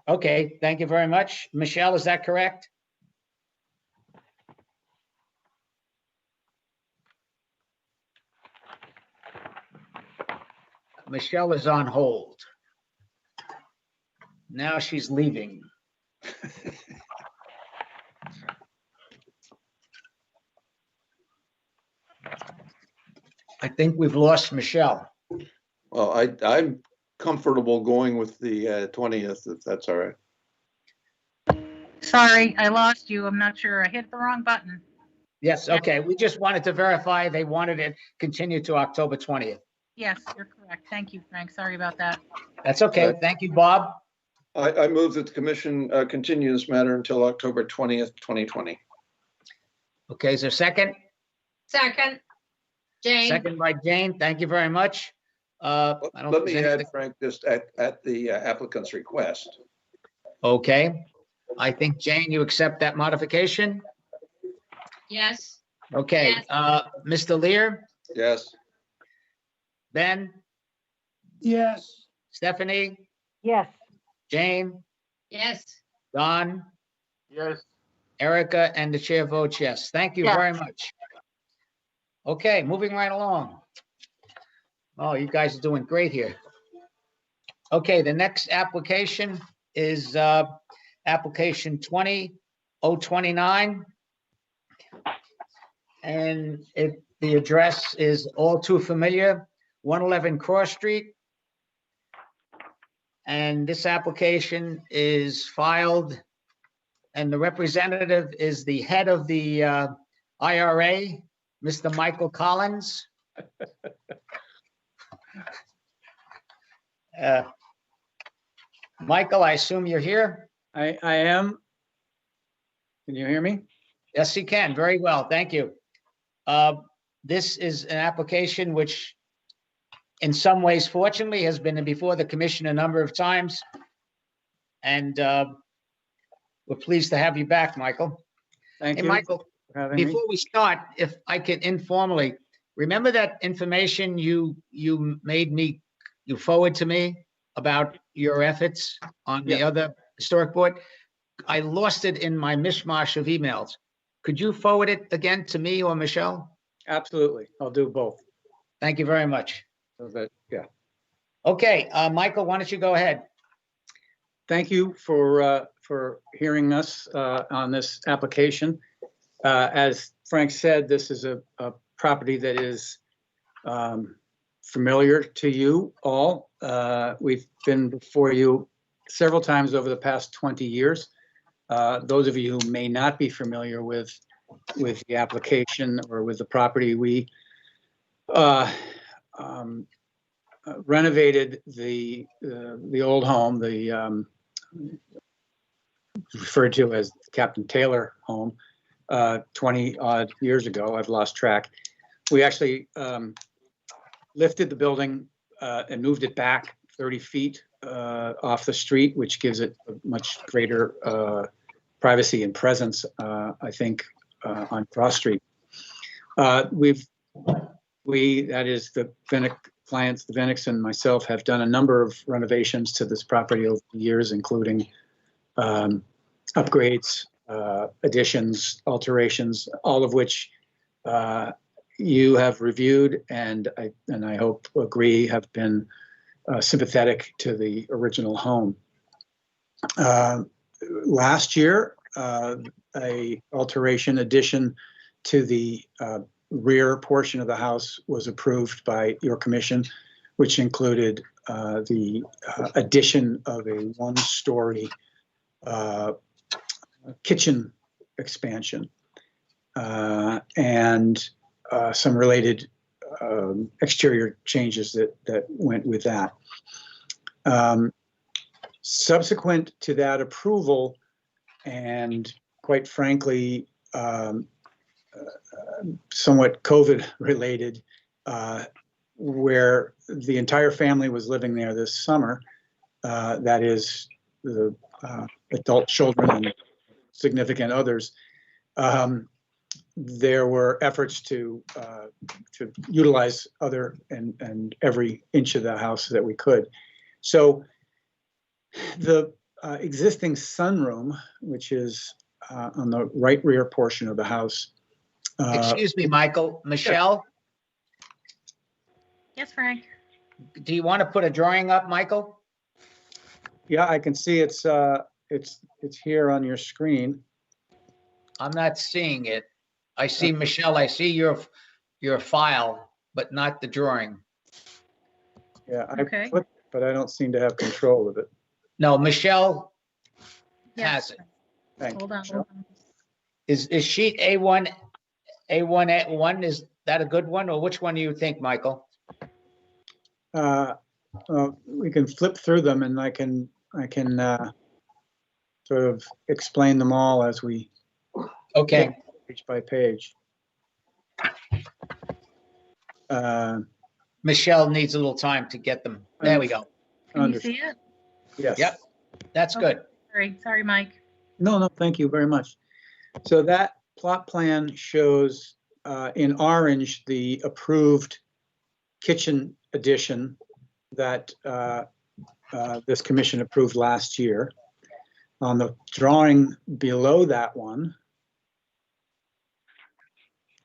Okay, thank you very much. Michelle, is that correct? Michelle is on hold. Now she's leaving. I think we've lost Michelle. Well, I'm comfortable going with the 20th, if that's all right. Sorry, I lost you. I'm not sure. I hit the wrong button. Yes, okay. We just wanted to verify they wanted it continued to October 20th. Yes, you're correct. Thank you, Frank. Sorry about that. That's okay. Thank you, Bob. I move that the commission continue this matter until October 20th, 2020. Okay, is there a second? Second, Jane. Second by Jane. Thank you very much. I don't Let think me there's add, Frank, just at the applicant's request. Okay. I think, Jane, you accept that modification? Yes. Okay, Yes. Mr. Lear, Yes. Ben, Yes. Stephanie, Yes. Jane, Yes. Don, Yes. Erica, and the chair votes yes. Thank you Yes. very much. Okay, moving right along. Oh, you guys are doing great here. Okay, the next application is application 20029. And the address is all too familiar, 111 Cross Street. And this application is filed, and the representative is the head of the IRA, Mr. Michael Collins. Michael, I assume you're here? I am. Can you hear me? Yes, you can. Very well. Thank you. This is an application which, in some ways, fortunately, has been before the commission a number of times. And we're pleased to have you back, Michael. Thank Hey, you. Michael, for having me. before we start, if I can informally, remember that information you forward to me about your efforts on the other historic board? I lost it in my mishmash of emails. Could you forward it again to me or Michelle? Absolutely. I'll do both. Thank you very much. So that, yeah. Okay, Michael, why don't you go ahead? Thank you for hearing us on this application. As Frank said, this is a property that is familiar to you all. We've been before you several times over the past 20 years. Those of you who may not be familiar with the application or with the property, we renovated the old home, referred to as Captain Taylor home, 20 odd years ago. I've lost track. We actually lifted the building and moved it back 30 feet off the street, which gives it a much greater privacy and presence, I think, on Cross Street. That is the Venick clients, the Venicks and myself have done a number of renovations to this property over the years, including upgrades, additions, alterations, all of which you have reviewed and I hope agree have been sympathetic to the original home. Last year, a alteration addition to the rear portion of the house was approved by your commission, which included the addition of a one-story kitchen expansion and some related exterior changes that went with that. Subsequent to that approval, and quite frankly, somewhat COVID related, where the entire family was living there this summer, that is the adult children and significant others, there were efforts to utilize other and every inch of the house that we could. So the existing sunroom, which is on the right rear portion of the house. Excuse me, Michael. Michelle, Yes, Frank. do you want to put a drawing up, Michael? Yeah, I can see it's here on your screen. I'm not seeing it. I see, Michelle, I see your file, but not the drawing. Yeah, Okay. I put, but I don't seem to have control of it. No, Michelle Yes. has it. Thank Hold you, on, Michelle. hold on. Is sheet A1, is that a good one, or which one do you think, Michael? We can flip through them, and I can sort of explain them all as we Okay, page by page. Michelle needs a little time to get them. There we go. Can you Understood. see it? Yes. Yep, that's good. Sorry, Mike. No, thank you very much. So that plot plan shows in orange the approved kitchen addition that this commission approved last year. On the drawing below that one,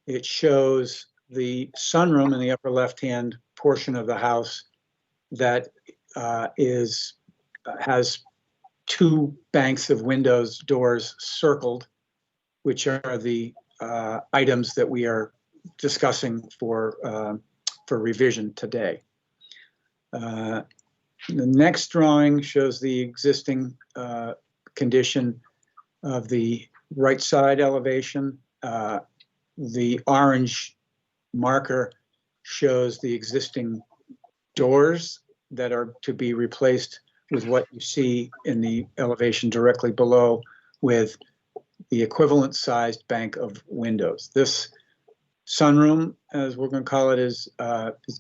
it shows the sunroom in the upper left-hand portion of the house that has two banks of windows, doors circled, which are the items that we are discussing for revision today. The next drawing shows the existing condition of the right side elevation. The orange marker shows the existing doors that are to be replaced with what you see in the elevation directly below, with the equivalent sized bank of windows. This sunroom, as we're going to call it, is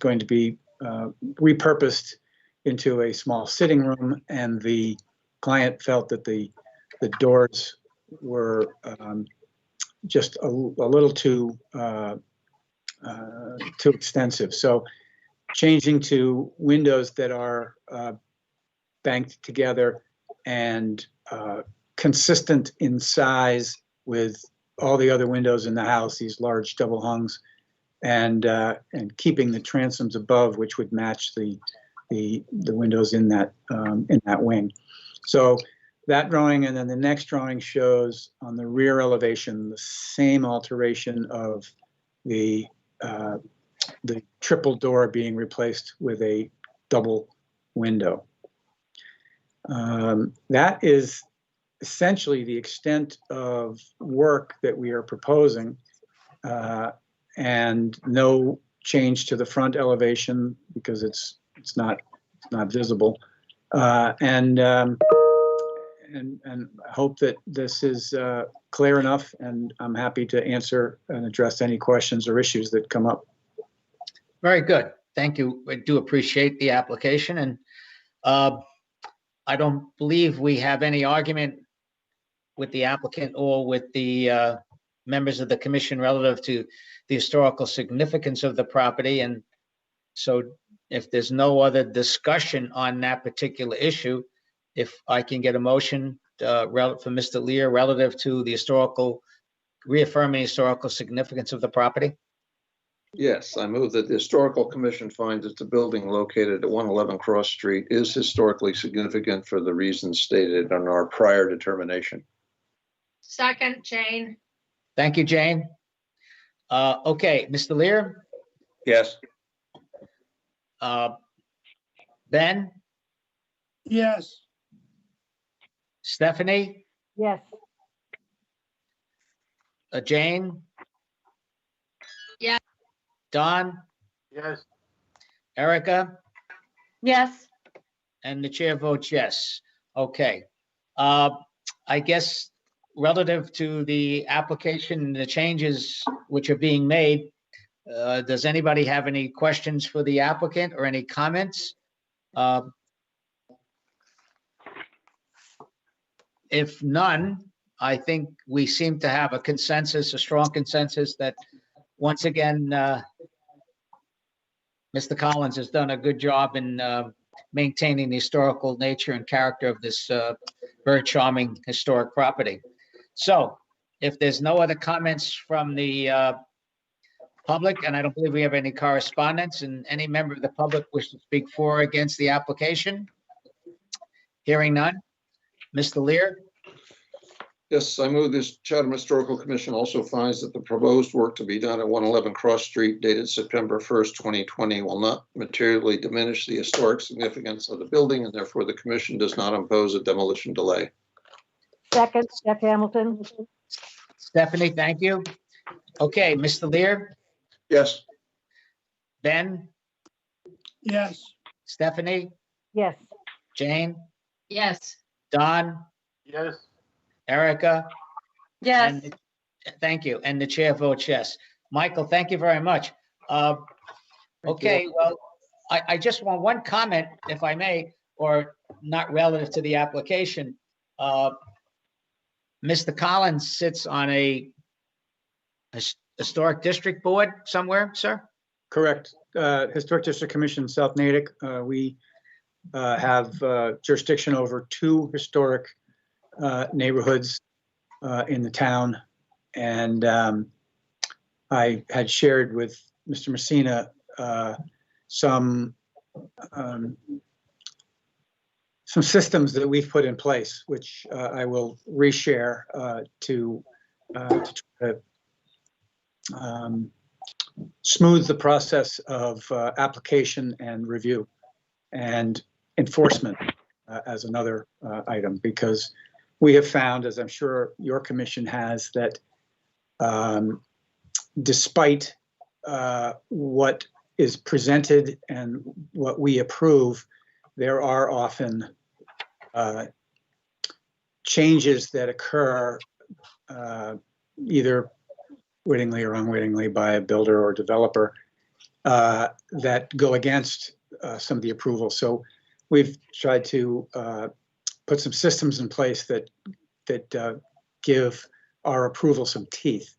going to be repurposed into a small sitting room, and the client felt that the doors were just a little too extensive. So changing to windows that are banked together and consistent in size with all the other windows in the house, these large double hungs, and keeping the transoms above, which would match the windows in that wing. So that drawing, and then the next drawing shows on the rear elevation the same alteration of the triple door being replaced with a double window. That is essentially the extent of work that we are proposing, and no change to the front elevation because it's not visible, and I hope that this is clear enough, and I'm happy to answer and address any questions or issues that come up. Very good. Thank you. I do appreciate the application, and I don't believe we have any argument with the applicant or with the members of the commission relative to the historical significance of the property. And so if there's no other discussion on that particular issue, if I can get a motion for Mr. Lear relative to the reaffirming historical significance of the property. Yes, I move that the Historical Commission finds that the building located at 111 Cross Street is historically significant for the reasons stated on our prior determination. Second, Jane. Thank you, Jane. Okay, Mr. Lear, Yes. Ben, Yes. Stephanie, Yes. Jane? Yeah. Don, Yes. Erica, Yes. and the chair votes yes. Okay. I guess relative to the application and the changes which are being made, does anybody have any questions for the applicant or any comments? If none, I think we seem to have a consensus, a strong consensus that once again, Mr. Collins has done a good job in maintaining the historical nature and character of this very charming historic property. So if there's no other comments from the public, and I don't believe we have any correspondence, and any member of the public wish to speak for or against the application? Hearing none. Mr. Lear? Yes, I move this Chatham Historical Commission also finds that the proposed work to be done at 111 Cross Street dated September 1st, 2020 will not materially diminish the historic significance of the building, and therefore the commission does not impose a demolition delay. Second, Steph Hamilton. Stephanie, thank you. Okay, Mr. Lear? Yes. Ben? Yes. Stephanie? Yes. Jane? Yes. Don? Yes. Erica? Yes. And thank you. And the chair votes yes. Michael, thank you very much. Okay, well, I just want one comment, if I may, or not relative to the application. Mr. Collins sits on a historic district board somewhere, sir? Correct. Historic District Commission, South Natick. We have jurisdiction over 2 historic neighborhoods in the town. And I had shared with Mr. Messina some systems that we've put in place, which I will reshare to try to smooth the process of application and review and enforcement as another item, because we have found, as I'm sure your commission has, that despite what is presented and what we approve, there are often changes that occur either wittingly or unwittingly by a builder or developer that go against some of the approval. So we've tried to put some systems in place that give our approval some teeth.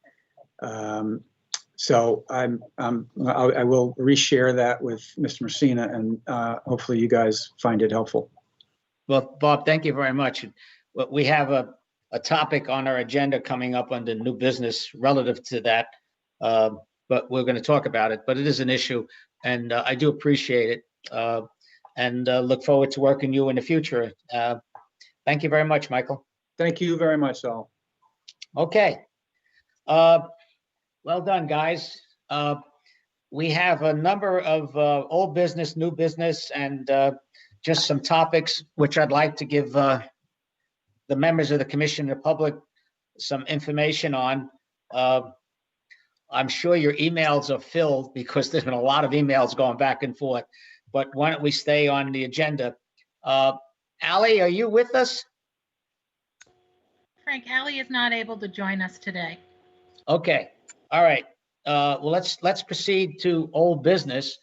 So I will reshare that with Mr. Messina, and hopefully you guys find it helpful. Well, Bob, thank you very much. We have a topic on our agenda coming up under new business relative to that, but we're going to talk about it. But it is an issue, and I do appreciate it, and look forward to working with you in the future. Thank you very much, Michael. Thank you very much, Saul. Okay. Well done, guys. We have a number of old business, new business, and just some topics which I'd like to give the members of the commission and the public some information on. I'm sure your emails are filled because there's been a lot of emails going back and forth, but why don't we stay on the agenda? Ally, are you with us? Frank, Ally is not able to join us today. Okay, all right. Well, let's proceed to old business.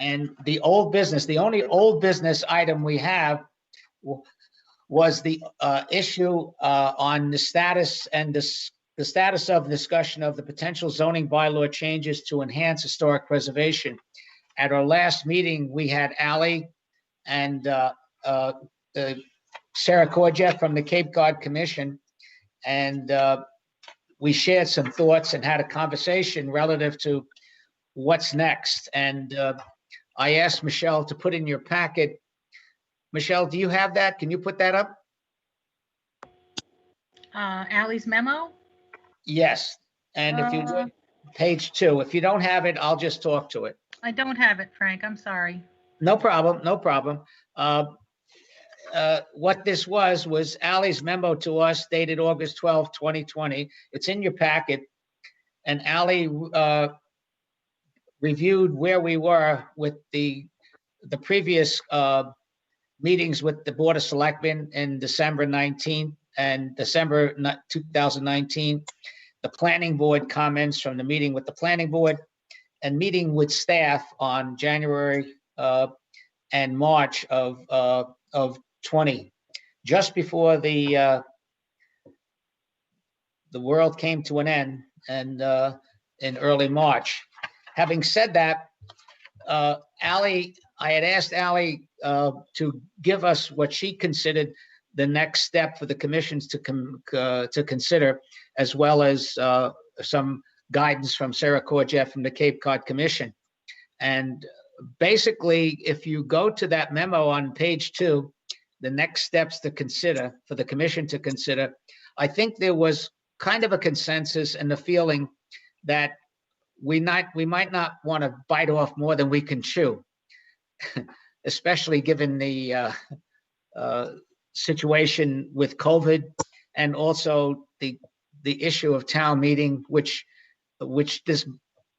And the old business, the only old business item we have was the issue on the status and the status of discussion of the potential zoning bylaw changes to enhance historic preservation. At our last meeting, we had Ally and Sarah Korjek from the Cape Cod Commission, and we shared some thoughts and had a conversation relative to what's next. And I asked Michelle to put in your packet. Michelle, do you have that? Can you put that up? Ally's memo? Yes. And if you would, page 2. If you don't have it, I'll just talk to it. I don't have it, Frank. I'm sorry. No problem, no problem. What this was Ally's memo to us dated August 12, 2020. It's in your packet. And Ally reviewed where we were with the previous meetings with the Board of Selectmen in December 19th and December 2019, the Planning Board comments from the meeting with the Planning Board, and meeting with staff on January and March of 20, just before the world came to an end, and in early March. Having said that, Ally, I had asked Ally to give us what she considered the next step for the commissions to consider, as well as some guidance from Sarah Korjet from the Cape Cod Commission. And basically, if you go to that memo on page 2, the next steps to consider for the commission to consider, I think there was kind of a consensus and the feeling that we might not want to bite off more than we can chew, especially given the situation with COVID, and also the issue of town meeting, which this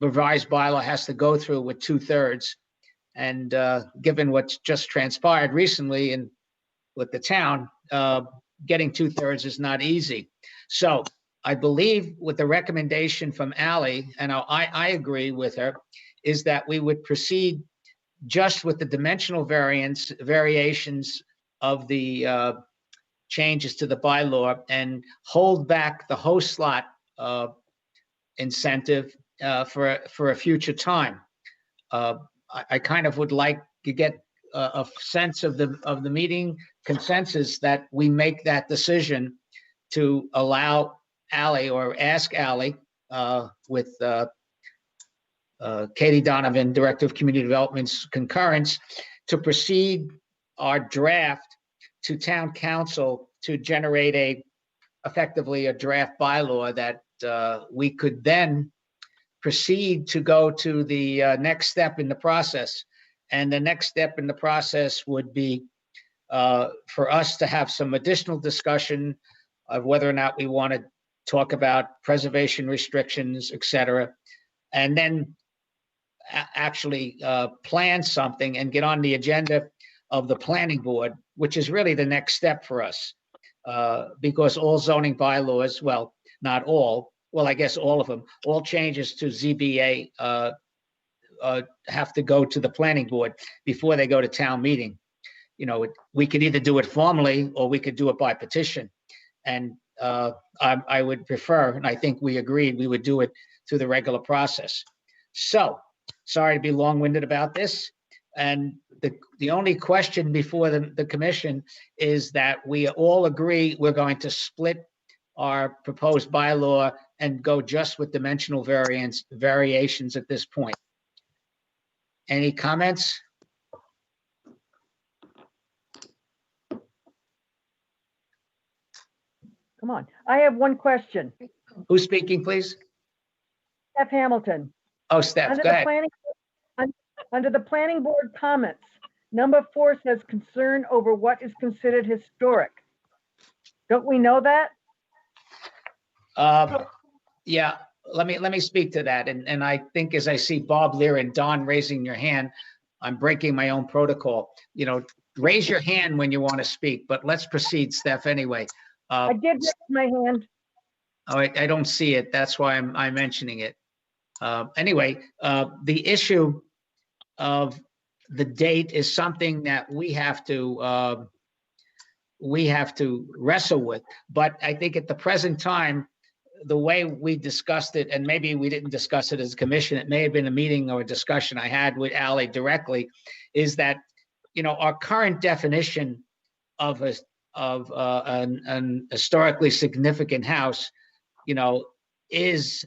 revised bylaw has to go through with 2/3. And given what's just transpired recently and with the town, getting 2/3 is not easy. So I believe with the recommendation from Ally, and I agree with her, is that we would proceed just with the dimensional variations of the changes to the bylaw and hold back the host slot incentive for a future time. I kind of would like to get a sense of the meeting consensus that we make that decision to allow Ally, or ask Ally with Katie Donovan, Director of Community Development's concurrence, to proceed our draft to town council to generate effectively a draft bylaw that we could then proceed to go to the next step in the process. And the next step in the process would be for us to have some additional discussion of whether or not we want to talk about preservation restrictions, et cetera, and then actually plan something and get on the agenda of the planning board, which is really the next step for us. Because all zoning bylaws, well, not all, well, I guess all of them, all changes to ZBA have to go to the planning board before they go to town meeting. You know, we could either do it formally or we could do it by petition. And I would prefer, and I think we agreed, we would do it through the regular process. So, sorry to be long-winded about this. And the only question before the commission is that we all agree we're going to split our proposed bylaw and go just with dimensional variations at this point. Any comments? Come on. I have one question. Who's speaking, please? Steph Hamilton. Oh, Steph, Under go the ahead. Under the planning board comments, number 4 says concern over what is considered historic. Don't we know that? Yeah, let me speak to that. And I think as I see Bob Lear and Don raising your hand, I'm breaking my own protocol. You know, raise your hand when you want to speak, but let's proceed, Steph, anyway. I did raise my hand. Oh, I don't see it. That's why I'm mentioning it. Anyway, the issue of the date is something that we have to wrestle with. But I think at the present time, the way we discussed it, and maybe we didn't discuss it as a commission, it may have been a meeting or a discussion I had with Ally directly, is that, you know, our current definition of an historically significant house, you know, is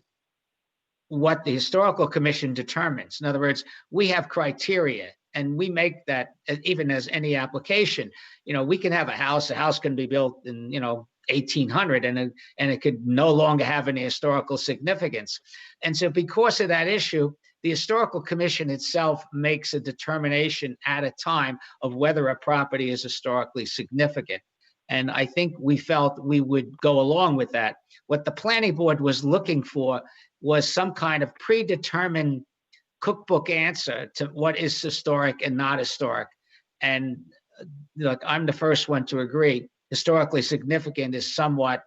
what the historical commission determines. In other words, we have criteria, and we make that even as any application. You know, we can have a house can be built in, you know, 1800 and it could no longer have any historical significance. And so because of that issue, the Historical Commission itself makes a determination at a time of whether a property is historically significant. And I think we felt we would go along with that. What the planning board was looking for was some kind of predetermined cookbook answer to what is historic and not historic. And look, I'm the first one to agree. Historically significant is somewhat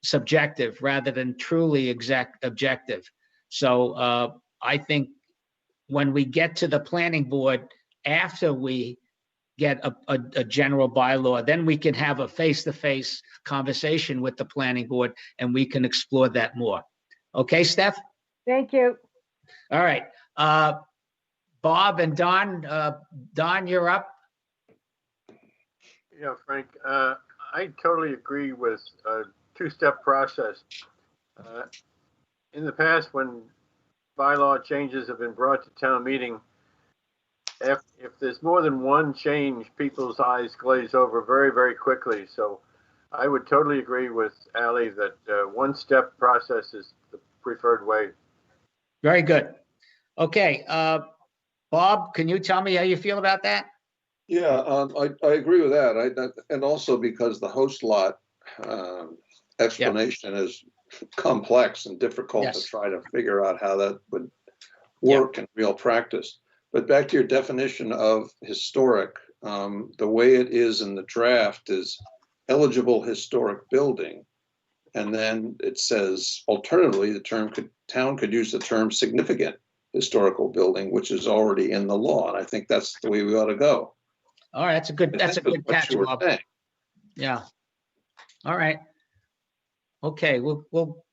subjective rather than truly objective. So I think when we get to the planning board, after we get a general bylaw, then we can have a face-to-face conversation with the planning board and we can explore that more. Okay, Steph? Thank you. All right. Bob and Don, Don, you're up. Yeah, Frank, I totally agree with a two-step process. In the past, when bylaw changes have been brought to town meeting, if there's more than one change, people's eyes glaze over very, very quickly. So I would totally agree with Ally that one-step process is the preferred way. Very good. Okay. Bob, can you tell me how you feel about that? Yeah, I agree with that. And also because the host lot explanation is complex and difficult to try to figure out how that would work in real practice. But back to your definition of historic, the way it is in the draft is eligible historic building. And then it says, alternatively, the town could use the term significant historical building, which is already in the law. And I think that's the way we ought to go. All right, that's a good catch, Bob. Yeah. All right. Okay, we'll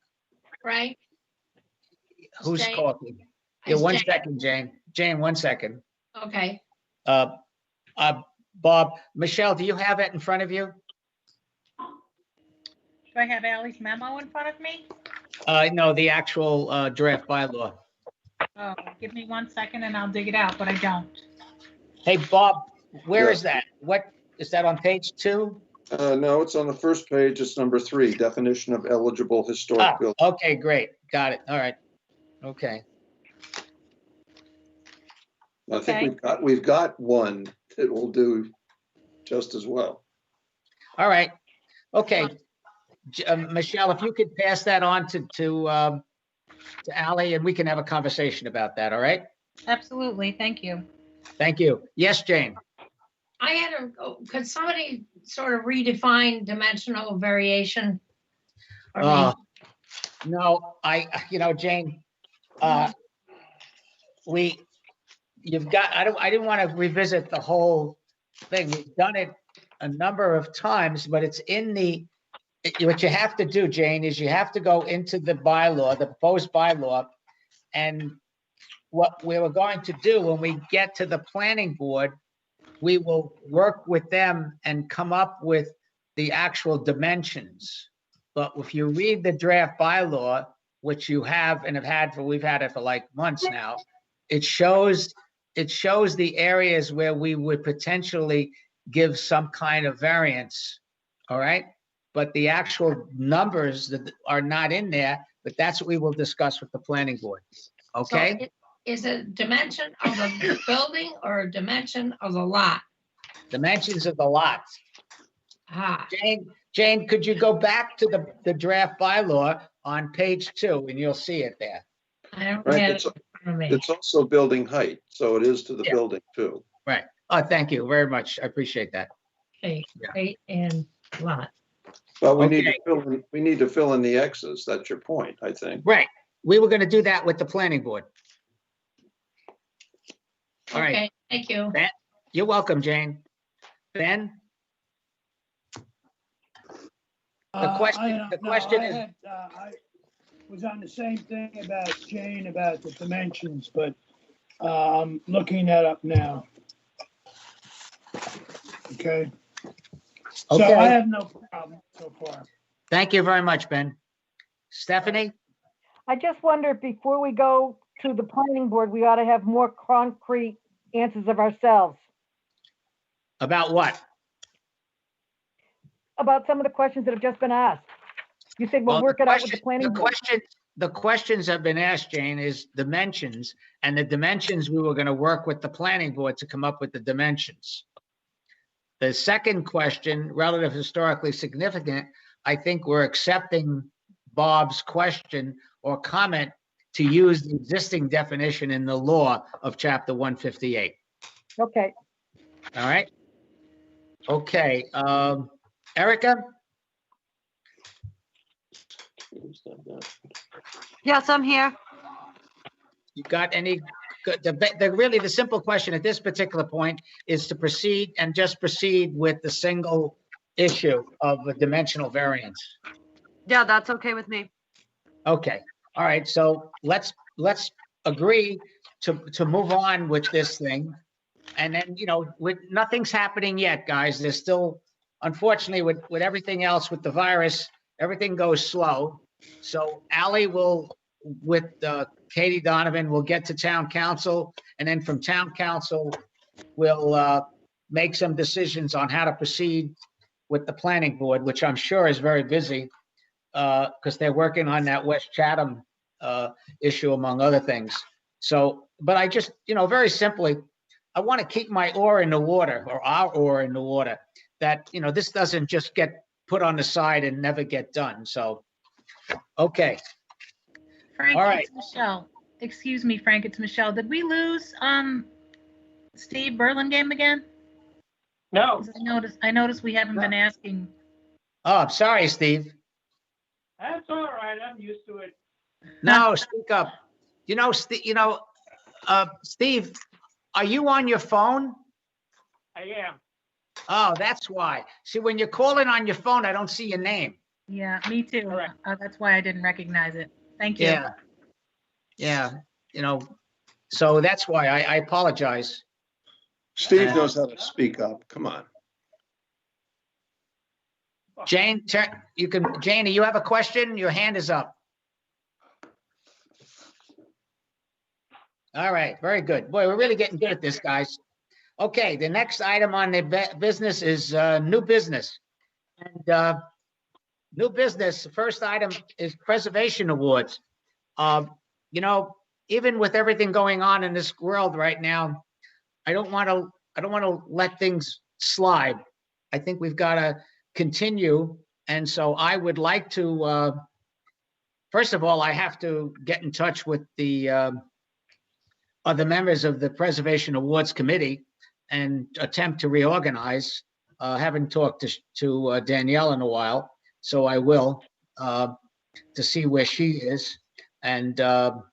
Right? Who's Jane. talking? Yeah, It's one Jane. second, Jane. Jane, 1 second. Okay. Bob, Michelle, do you have it in front of you? Do I have Ally's memo in front of me? No, the actual draft bylaw. Oh, give me 1 second and I'll dig it out, but I don't. Hey, Bob, where Yeah. is that? What, is that on page 2? No, it's on the first page. It's number 3, definition of eligible historic building. Okay, great. Got it. All right. Okay. I think we've got one that will do just as well. All right. Okay. Michelle, if you could pass that on to Ally, and we can have a conversation about that. All right. Absolutely, thank you. Thank you. Yes, Jane. I had could somebody sort of redefine dimensional variation? for me? No, Jane, I didn't want to revisit the whole thing. We've done it a number of times, but it's what you have to do, Jane, is you have to go into the bylaw, the proposed bylaw, and what we were going to do when we get to the planning board, we will work with them and come up with the actual dimensions. But if you read the draft bylaw, which you have and we've had it for like months now, it shows the areas where we would potentially give some kind of variance. All right. But the actual numbers that are not in there, but that's what we will discuss with the planning board. Okay. So is it dimension of the building or a dimension of the lot? Dimensions of the lot. Ah, Jane, could you go back to the draft bylaw on page 2 and you'll see it there. I don't Right, have it's- it in front of me. It's also building height, so it is to the building too. Right. Oh, thank you very much. I appreciate that. Okay, height and lot. But we Okay. need to fill in the X's. That's your point, I think. Right. We were going to do that with the planning board. All right. Okay, thank you. You're welcome, Jane. Ben? The question is, I was on the same thing about Jane, about the dimensions, but I'm looking that up now. Okay. So Okay. I have no problem so far. Thank you very much, Ben. Stephanie? I just wonder if before we go to the planning board, we ought to have more concrete answers of ourselves. About what? about some of the questions that have just been asked. You said we'll Well, work it out with the planning the board. the questions have been asked, Jane, is dimensions, and the dimensions, we were gonna work with the planning board to come up with the dimensions. The second question, relative historically significant, I think we're accepting Bob's question or comment to use the existing definition in the law of chapter 158. Okay. All right? Okay, Erica? Yes, I'm here. You got any, really the simple question at this particular point is to proceed and just proceed with the single issue of a dimensional variance. Yeah, that's okay with me. Okay, all right, so let's agree to move on with this thing. And then, nothing's happening yet, guys. There's still, unfortunately, with everything else, with the virus, everything goes slow. So Ally will, with Katie Donovan, will get to town council, and then from town council, we'll make some decisions on how to proceed with the planning board, which I'm sure is very busy because they're working on that West Chatham issue, among other things. So, but I just, very simply, I want to keep my oar in the water, or our oar in the water, that, this doesn't just get put on the side and never get done. So, okay. Frank, All right. it's Michelle. Excuse me, Frank, it's Michelle. Did we lose Steve Burlingame again? No. 'Cause I noticed we haven't been asking. Oh, I'm sorry, Steve. That's all right. I'm used to it. No, speak up. Steve, are you on your phone? I am. Oh, that's why. See, when you're calling on your phone, I don't see your name. Yeah, me too. Correct. That's why I didn't recognize it. Thank you. Yeah. Yeah, so that's why I apologize. Steve knows how to speak up. Come on. Jane, Jane, do you have a question? Your hand is up. All right, very good. Boy, we're really getting good at this, guys. Okay, the next item on the business is new business. And new business, the first item is preservation awards. Even with everything going on in this world right now, I don't want to let things slide. I think we've got to continue. And so I would like to, first of all, I have to get in touch with the other members of the Preservation Awards Committee and attempt to reorganize. Haven't talked to Danielle in a while, so I will, to see where she is and the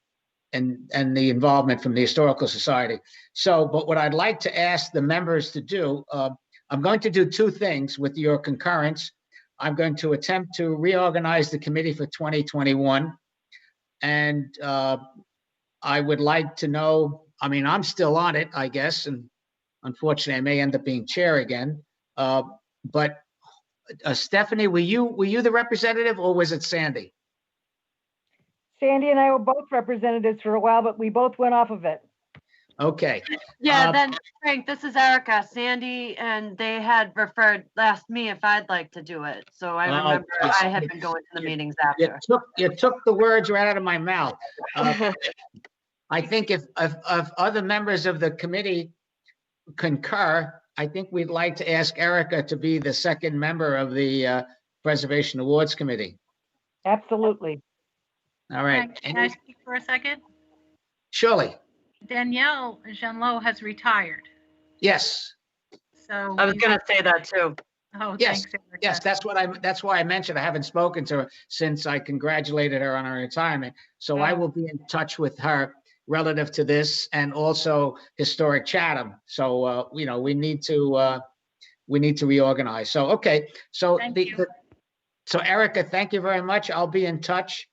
involvement from the Historical Society. So, but what I'd like to ask the members to do, I'm going to do two things with your concurrence. I'm going to attempt to reorganize the committee for 2021. And I would like to know, I'm still on it, I guess, and unfortunately I may end up being chair again. But Stephanie, were you the representative, or was it Sandy? Sandy and I were both representatives for a while, but we both went off of it. Okay. Yeah, then Frank, this is Erica. Sandy and they had asked me if I'd like to do it. So I remember I had been going to the meetings after. You took the words right out of my mouth. I think if other members of the committee concur, I think we'd like to ask Erica to be the second member of the Preservation Awards Committee. Absolutely. All right. Can I speak for a second? Surely. Danielle Jeanlot has retired. Yes. So I was going to say that too. Oh, yes. Thanks, Erica. Yes, that's why I mentioned I haven't spoken to her since I congratulated her on her retirement. So I will be in touch with her relative to this, and also Historic Chatham. So we need to reorganize. So okay. So so Erica, thank you very much. I'll be in touch.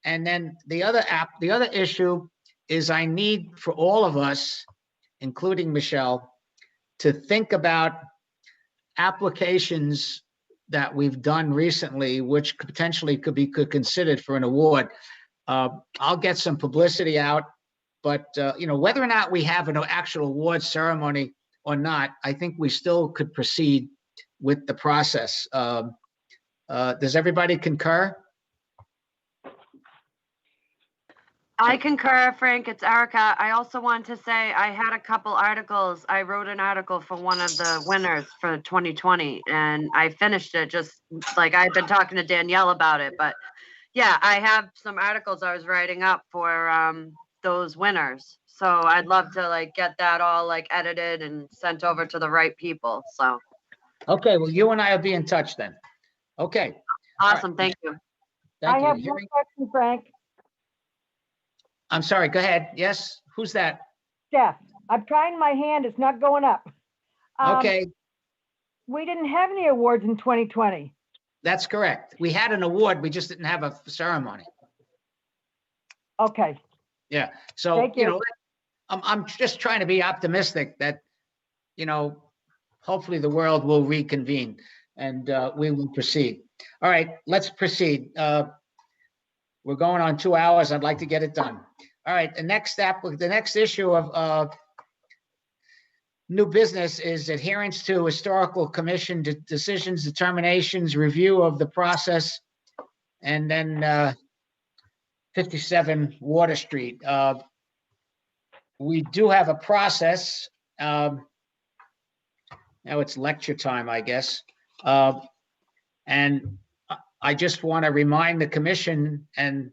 And then the other issue is I need for all of us, including Michelle, to think about applications that we've done recently, which potentially could be considered for an award. I'll get some publicity out, but whether or not we have an actual award ceremony or not, I think we still could proceed with the process. Does everybody concur? I concur, Frank. It's Erica. I also want to say I had a couple articles. I wrote an article for one of the winners for 2020 and I finished it just like I've been talking to Danielle about it. But yeah, I have some articles I was writing up for those winners. So I'd love to like get that all like edited and sent over to the right people. So Okay, well, you and I will be in touch then. Okay. awesome. Thank you. Thank I you. have one Hearing- question, Frank. I'm sorry, go ahead. Yes, who's that? Jeff, I'm trying my hand, it's not going up. Okay, We didn't have any awards in 2020. that's correct. We had an award, we just didn't have a ceremony. Okay, Yeah, so, Thank you. I'm just trying to be optimistic that, hopefully the world will reconvene and we will proceed. All right, let's proceed. We're going on 2 hours. I'd like to get it done. All right, the next issue of new business is adherence to historical commission decisions, determinations, review of the process, and then 57 Water Street. We do have a process. Now it's lecture time, I guess. And I just want to remind the commission and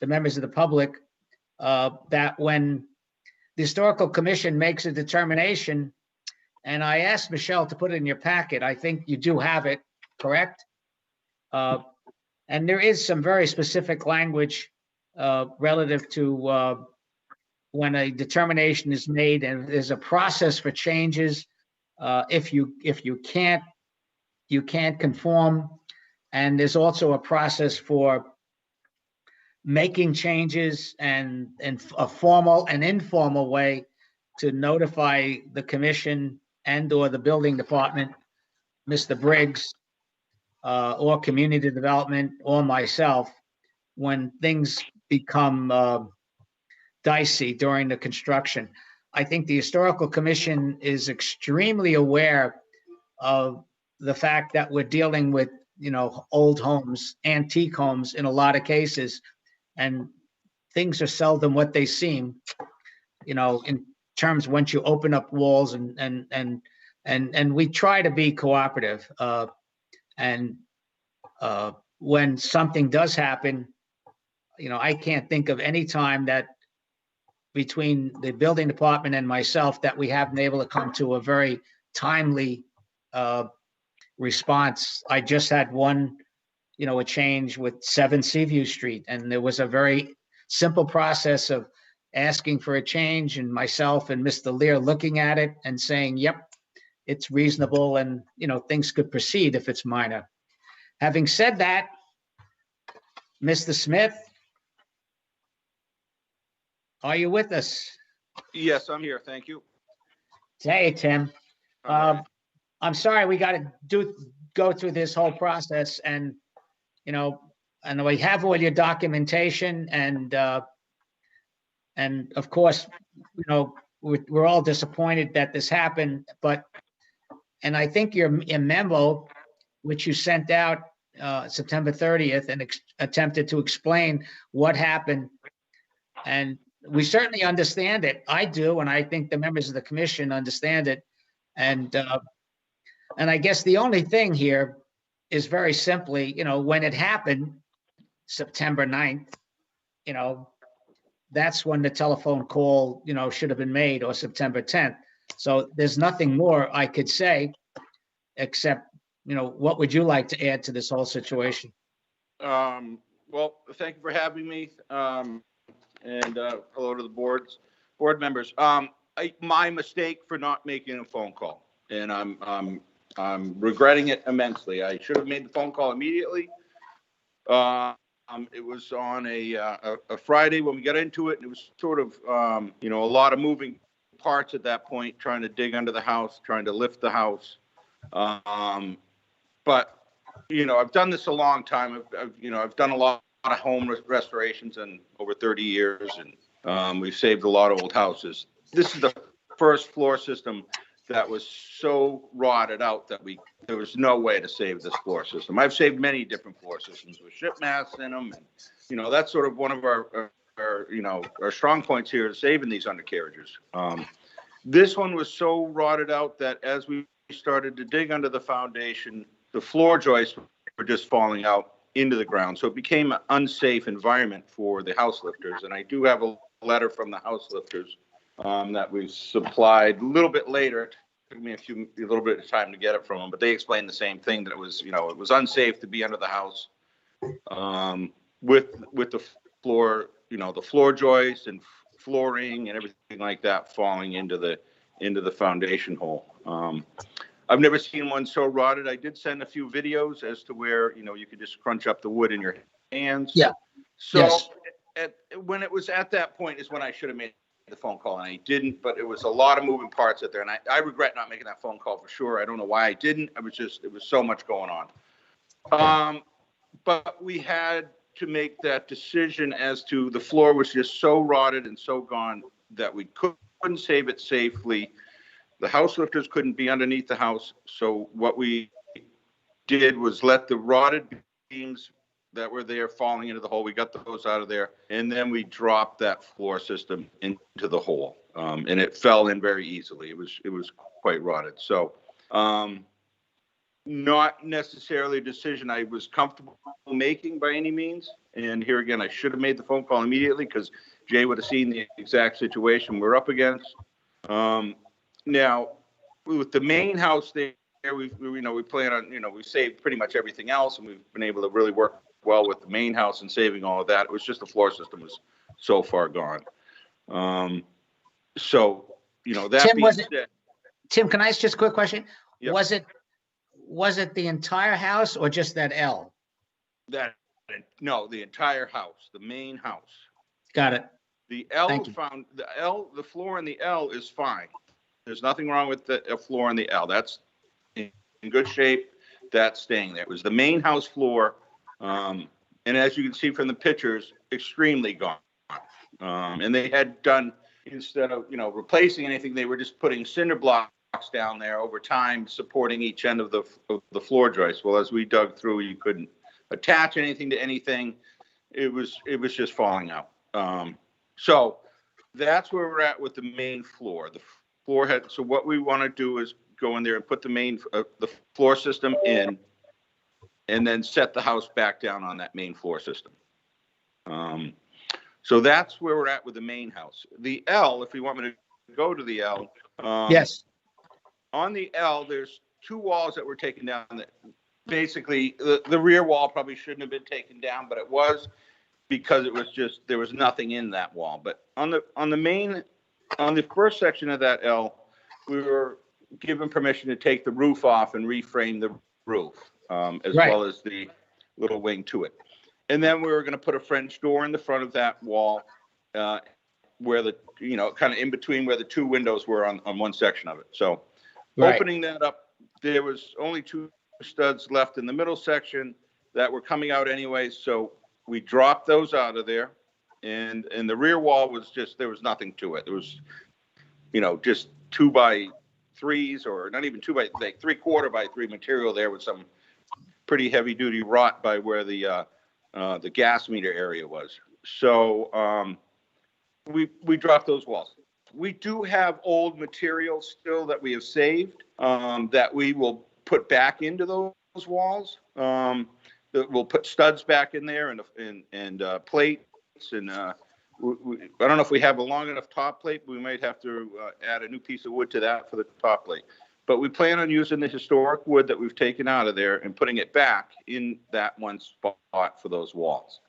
the members of the public that when the historical commission makes a determination, and I asked Michelle to put it in your packet, I think you do have it, correct? And there is some very specific language relative to when a determination is made, and there's a process for changes. If you can't conform, and there's also a process for making changes and in a formal and informal way to notify the commission and or the building department, Mr. Briggs, or community development or myself, when things become dicey during the construction. I think the historical commission is extremely aware of the fact that we're dealing with, old homes, antique homes in a lot of cases, and things are seldom what they seem, in terms once you open up walls and we try to be cooperative. And when something does happen, I can't think of any time that between the building department and myself that we haven't been able to come to a very timely response. I just had one, a change with 7 Seaview Street, and there was a very simple process of asking for a change, and myself and Mr. Lear looking at it and saying, yep, it's reasonable, and things could proceed if it's minor. Having said that, Mr. Smith, are you with us? Yes, I'm here. Thank you. Hey, Tim. I'm sorry we got to go through this whole process, and and we have all your documentation, and of course, we're all disappointed that this happened, and I think your memo, which you sent out September 30th and attempted to explain what happened, and we certainly understand it. I do, and I think the members of the commission understand it. And I guess the only thing here is very simply, when it happened, September 9th, that's when the telephone call, should have been made, or September 10th. So there's nothing more I could say, except, what would you like to add to this whole situation? Well, thank you for having me. And hello to the board members. My mistake for not making a phone call, and I'm regretting it immensely. I should have made the phone call immediately. It was on a Friday when we got into it, and it was sort of a lot of moving parts at that point, trying to dig under the house, trying to lift the house. But I've done this a long time. I've done a lot of home restorations in over 30 years, and we've saved a lot of old houses. This is the first floor system that was so rotted out that there was no way to save this floor system. I've saved many different floor systems with ship masts in them, and that's sort of one of our strong points here is saving these undercarriages. This one was so rotted out that as we started to dig under the foundation, the floor joists were just falling out into the ground. So it became an unsafe environment for the house lifters. And I do have a letter from the house lifters that we supplied a little bit later. It took me a little bit of time to get it from them, but they explained the same thing, that it was unsafe to be under the house with the floor, the floor joists and flooring and everything like that falling into the foundation hole. I've never seen one so rotted. I did send a few videos as to where, you could just crunch up the wood in your hands. Yeah. So Yes. when it was at that point is when I should have made the phone call, and I didn't, but it was a lot of moving parts out there. And I regret not making that phone call for sure. I don't know why I didn't. It was so much going on. But we had to make that decision as to the floor was just so rotted and so gone that we couldn't save it safely. The house lifters couldn't be underneath the house. So what we did was let the rotted beams that were there falling into the hole, we got those out of there, and then we dropped that floor system into the hole, and it fell in very easily. It was quite rotted. So not necessarily a decision I was comfortable making by any means. And here again, I should have made the phone call immediately because Jay would have seen the exact situation we're up against. Now, with the main house there, we plan on, we saved pretty much everything else, and we've been able to really work well with the main house and saving all of that. It was just the floor system was so far gone. That being said, Tim, can I ask just a quick question? Yep. Was it the entire house or just that L? No, the entire house, the main house. Got it. The floor in the L is fine. There's nothing wrong with the floor in the L. That's in good shape. That's staying there. It was the main house floor. And as you can see from the pictures, extremely gone. And they had done, instead of, replacing anything, they were just putting cinder blocks down there over time, supporting each end of the floor joist. Well, as we dug through, you couldn't attach anything to anything. It was just falling out. So that's where we're at with the main floor. The floor had, so what we want to do is go in there and put the floor system in, and then set the house back down on that main floor system. So that's where we're at with the main house. The L, if you want me to go to the L. Yes. On the L, there's two walls that were taken down. That basically, the rear wall probably shouldn't have been taken down, but it was, because it was just, there was nothing in that wall. But on the first section of that L, we were given permission to take the roof off and reframe the roof, as well as the little wing to it. And then we were going to put a French door in the front of that wall, where the, kind of in between where the two windows were on one section of it. So opening that up, there was only two studs left in the middle section that were coming out anyway. So we dropped those out of there, and the rear wall was just, there was nothing to it. There was, just 2x3s, or not even 2x, 3/4 by 3 material there with some pretty heavy duty rot by where the gas meter area was. So we dropped those walls. We do have old material still that we have saved, that we will put back into those walls. We'll put studs back in there and plates, and I don't know if we have a long enough top plate. We might have to add a new piece of wood to that for the top plate. But we plan on using the historic wood that we've taken out of there and putting it back in that one spot for those walls.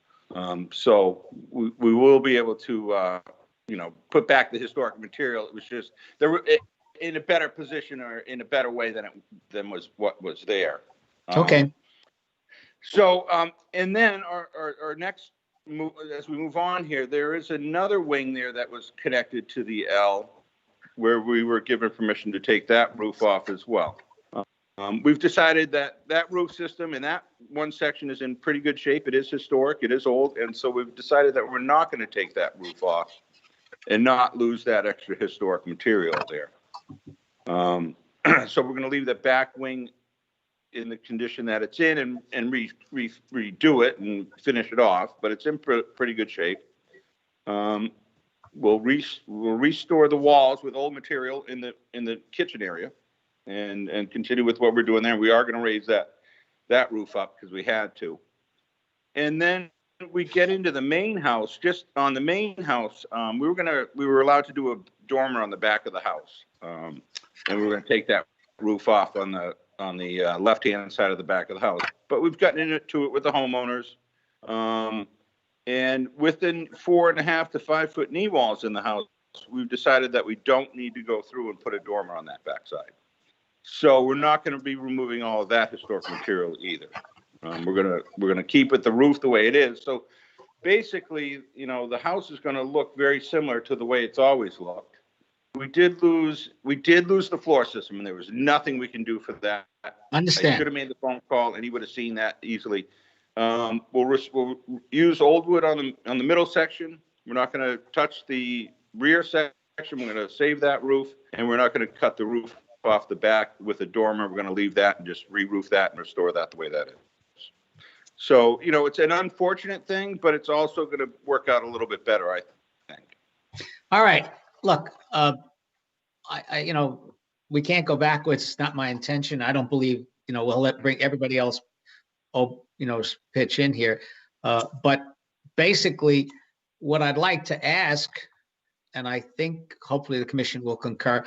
So we will be able to, put back the historic material. It was just in a better position, or in a better way than was what was there. Okay. So, and then our next move, as we move on here, there is another wing there that was connected to the L, where we were given permission to take that roof off as well. We've decided that roof system in that one section is in pretty good shape. It is historic, it is old, and so we've decided that we're not going to take that roof off and not lose that extra historic material there. So we're gonna leave the back wing in the condition that it's in and redo it and finish it off, but it's in pretty good shape. We'll restore the walls with old material in the kitchen area and continue with what we're doing there. We are gonna raise that roof up because we had to. And then we get into the main house. Just on the main house, we were allowed to do a dormer on the back of the house. And we were gonna take that roof off on the left-hand side of the back of the house. But we've gotten into it with the homeowners. And within 4.5 to 5 foot knee walls in the house, we've decided that we don't need to go through and put a dormer on that backside. So we're not going to be removing all of that historic material either. We're gonna keep it the roof the way it is. So basically, the house is going to look very similar to the way it's always looked. We did lose the floor system, and there was nothing we can do for that. Understand. I should have made the phone call, and he would have seen that easily. We'll use old wood on the middle section. We're not going to touch the rear section. We're going to save that roof, and we're not going to cut the roof off the back with a dormer. We're going to leave that and just re-roof that and restore that the way that is. So, it's an unfortunate thing, but it's also going to work out a little bit better, I think. All right, look, we can't go backwards. It's not my intention. I don't believe, we'll bring everybody else, pitch in here. But basically, what I'd like to ask, and I think hopefully the commission will concur,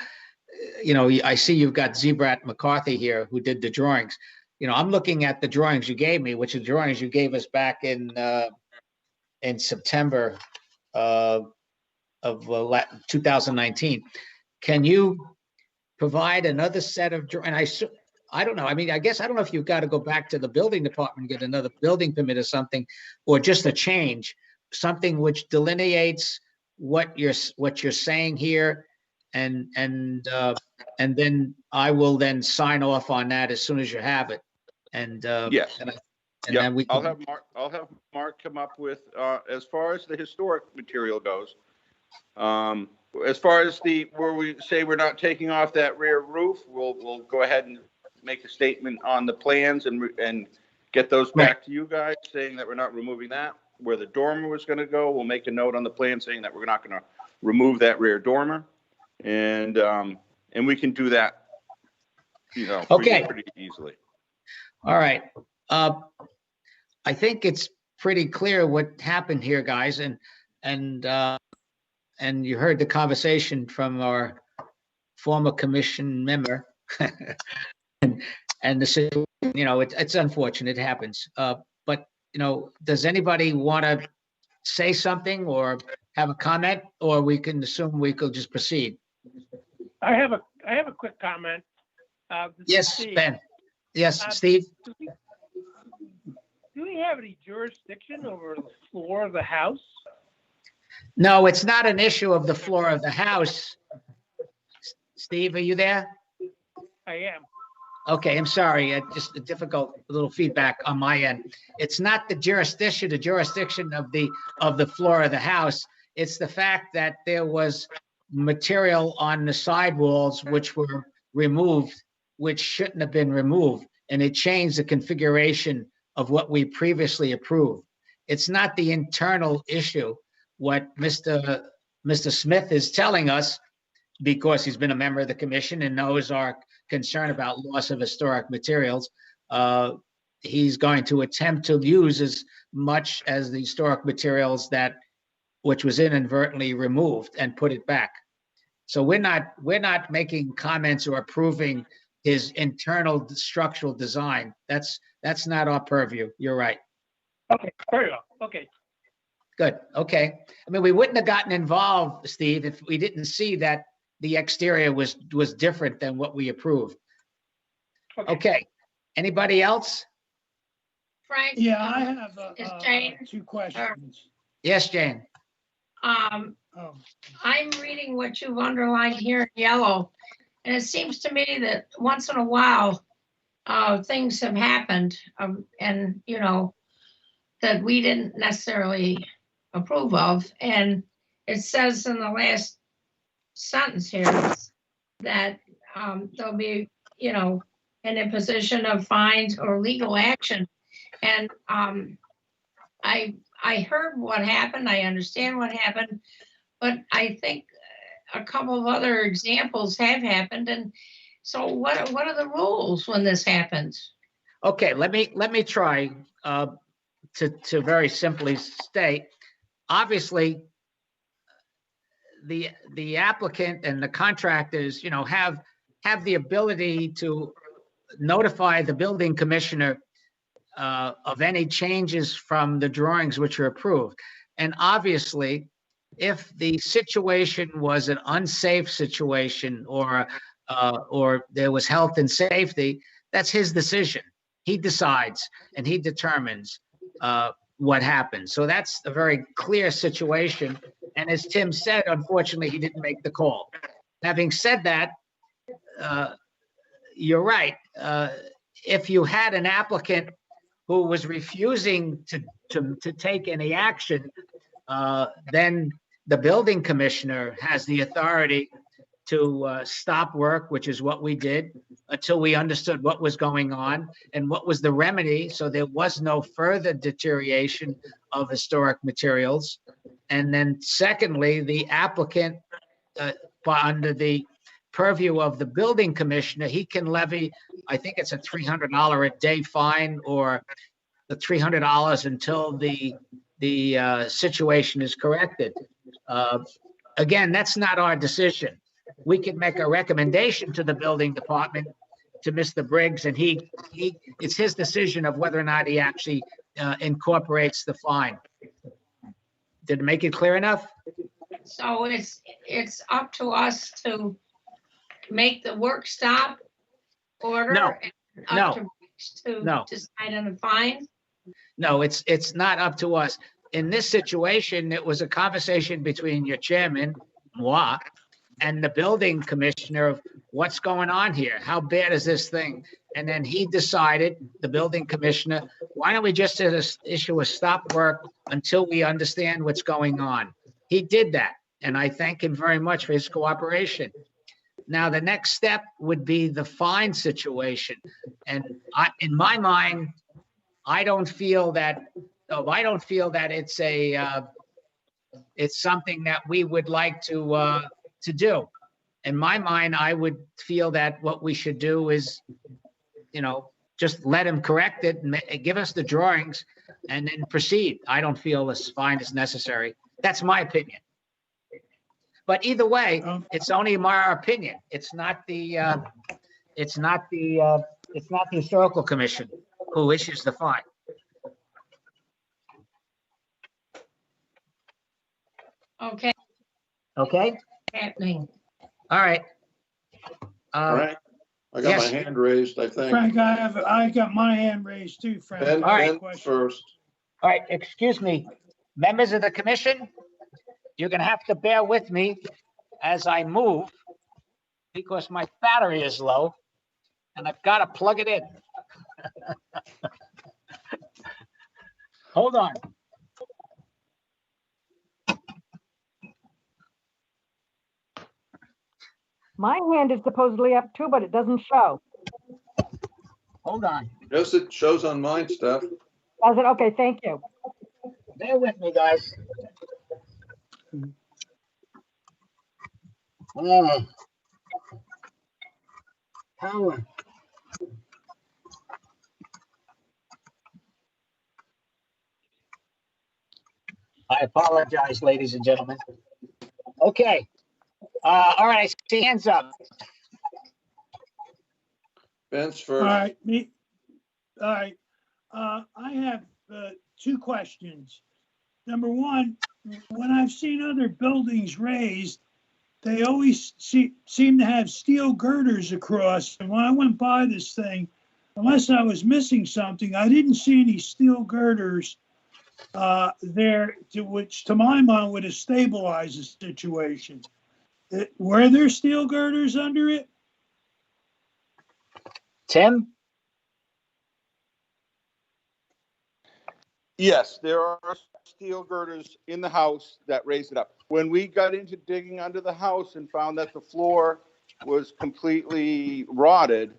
I see you've got Zebrat McCarthy here who did the drawings. I'm looking at the drawings you gave me, which are drawings you gave us back in September of 2019. Can you provide another set of drawings? I don't know. I mean, I guess I don't know if you've got to go back to the building department and get another building permit or something, or just a change, something which delineates what you're saying here, and then I will then sign off on that as soon as you have it. And yes, then we can... I'll have Mark come up with as far as the historic material goes. As far as where we say we're not taking off that rear roof, we'll go ahead and make a statement on the plans and get those back to you guys saying that we're not removing that. Where the dormer was going to go, we'll make a note on the plan saying that we're not going to remove that rear dormer, and we can do that, pretty easily. All right. I think it's pretty clear what happened here, guys, and you heard the conversation from our former commission member, and the situation, it's unfortunate, it happens. But does anybody want to say something or have a comment, or we can assume we could just proceed? I have a quick comment. Yes, Steve. Ben. Yes, Steve. Do we have any jurisdiction over the floor of the house? No, it's not an issue of the floor of the house. Steve, are you there? I am. Okay, I'm sorry. Just a difficult little feedback on my end. It's not the jurisdiction of the floor of the house. It's the fact that there was material on the sidewalls which were removed, which shouldn't have been removed, and it changed the configuration of what we previously approved. It's not the internal issue. What Mr. Smith is telling us, because he's been a member of the commission and knows our concern about loss of historic materials, he's going to attempt to use as much as the historic materials which was inadvertently removed and put it back. So we're not making comments or approving his internal structural design. That's not our purview. You're right. Okay, very well. Okay. Good. Okay. I mean, we wouldn't have gotten involved, Steve, if we didn't see that the exterior was different than what we approved. Okay. Anybody else? Frank? Yeah, I have Jane? 2 questions. Yes, Jane. I'm reading what you've underlined here in yellow, and it seems to me that once in a while, things have happened, and that we didn't necessarily approve of. And it says in the last sentence here that they'll be, you know, in a position of fines or legal action. And I heard what happened. I understand what happened, but I think a couple of other examples have happened. And so what are the rules when this happens? Okay, let me try to very simply state. Obviously, the applicant and the contractors, you know, have the ability to notify the building commissioner of any changes from the drawings which are approved. And obviously, if the situation was an unsafe situation or there was health and safety, that's his decision. He decides and he determines what happens. So that's a very clear situation. And as Tim said, unfortunately, he didn't make the call. Having said that, you're right. If you had an applicant who was refusing to take any action, then the building commissioner has the authority to stop work, which is what we did, until we understood what was going on and what was the remedy, so there was no further deterioration of historic materials. And then secondly, the applicant, under the purview of the building commissioner, he can levy, I think it's a $300 a day fine, or the $300 until the situation is corrected. Again, that's not our decision. We can make a recommendation to the building department, to Mr. Briggs, and it's his decision of whether or not he actually incorporates the fine. Did it make it clear enough? So it's up to us to make the work stop order? No, and up no, to Briggs to no. decide on the fine? No, it's not up to us. In this situation, it was a conversation between your chairman, moi, and the building commissioner of what's going on here. How bad is this thing? And then he decided, the building commissioner, why don't we just issue a stop work until we understand what's going on? He did that, and I thank him very much for his cooperation. Now, the next step would be the fine situation. And in my mind, I don't feel that it's something that we would like to do. In my mind, I would feel that what we should do is, you know, just let him correct it and give us the drawings and then proceed. I don't feel this fine is necessary. That's my opinion. But either way, it's only my opinion. It's not the historical commission who issues the fine. Okay. Okay. Happening. All right. Frank, I got yes. my hand raised, I think. Frank, I got my hand raised too, Frank. Ben, All right. Ben first. All right, excuse me, members of the commission, you're gonna have to bear with me as I move because my battery is low and I've got to plug it in. Hold on. My hand is supposedly up too, but it doesn't show. Hold on. Yes, it shows on mine, Steph. Does it? Okay, thank you. Bear with me, guys. Power. I apologize, ladies and gentlemen. Okay. All right, I see hands up. Ben's All first. right, all right. I have two questions. Number one, when I've seen other buildings raised, they always seem to have steel girders across. And when I went by this thing, unless I was missing something, I didn't see any steel girders there, which to my mind would have stabilized the situation. Were there steel girders under it? Tim? Yes, there are steel girders in the house that raise it up. When we got into digging under the house and found that the floor was completely rotted,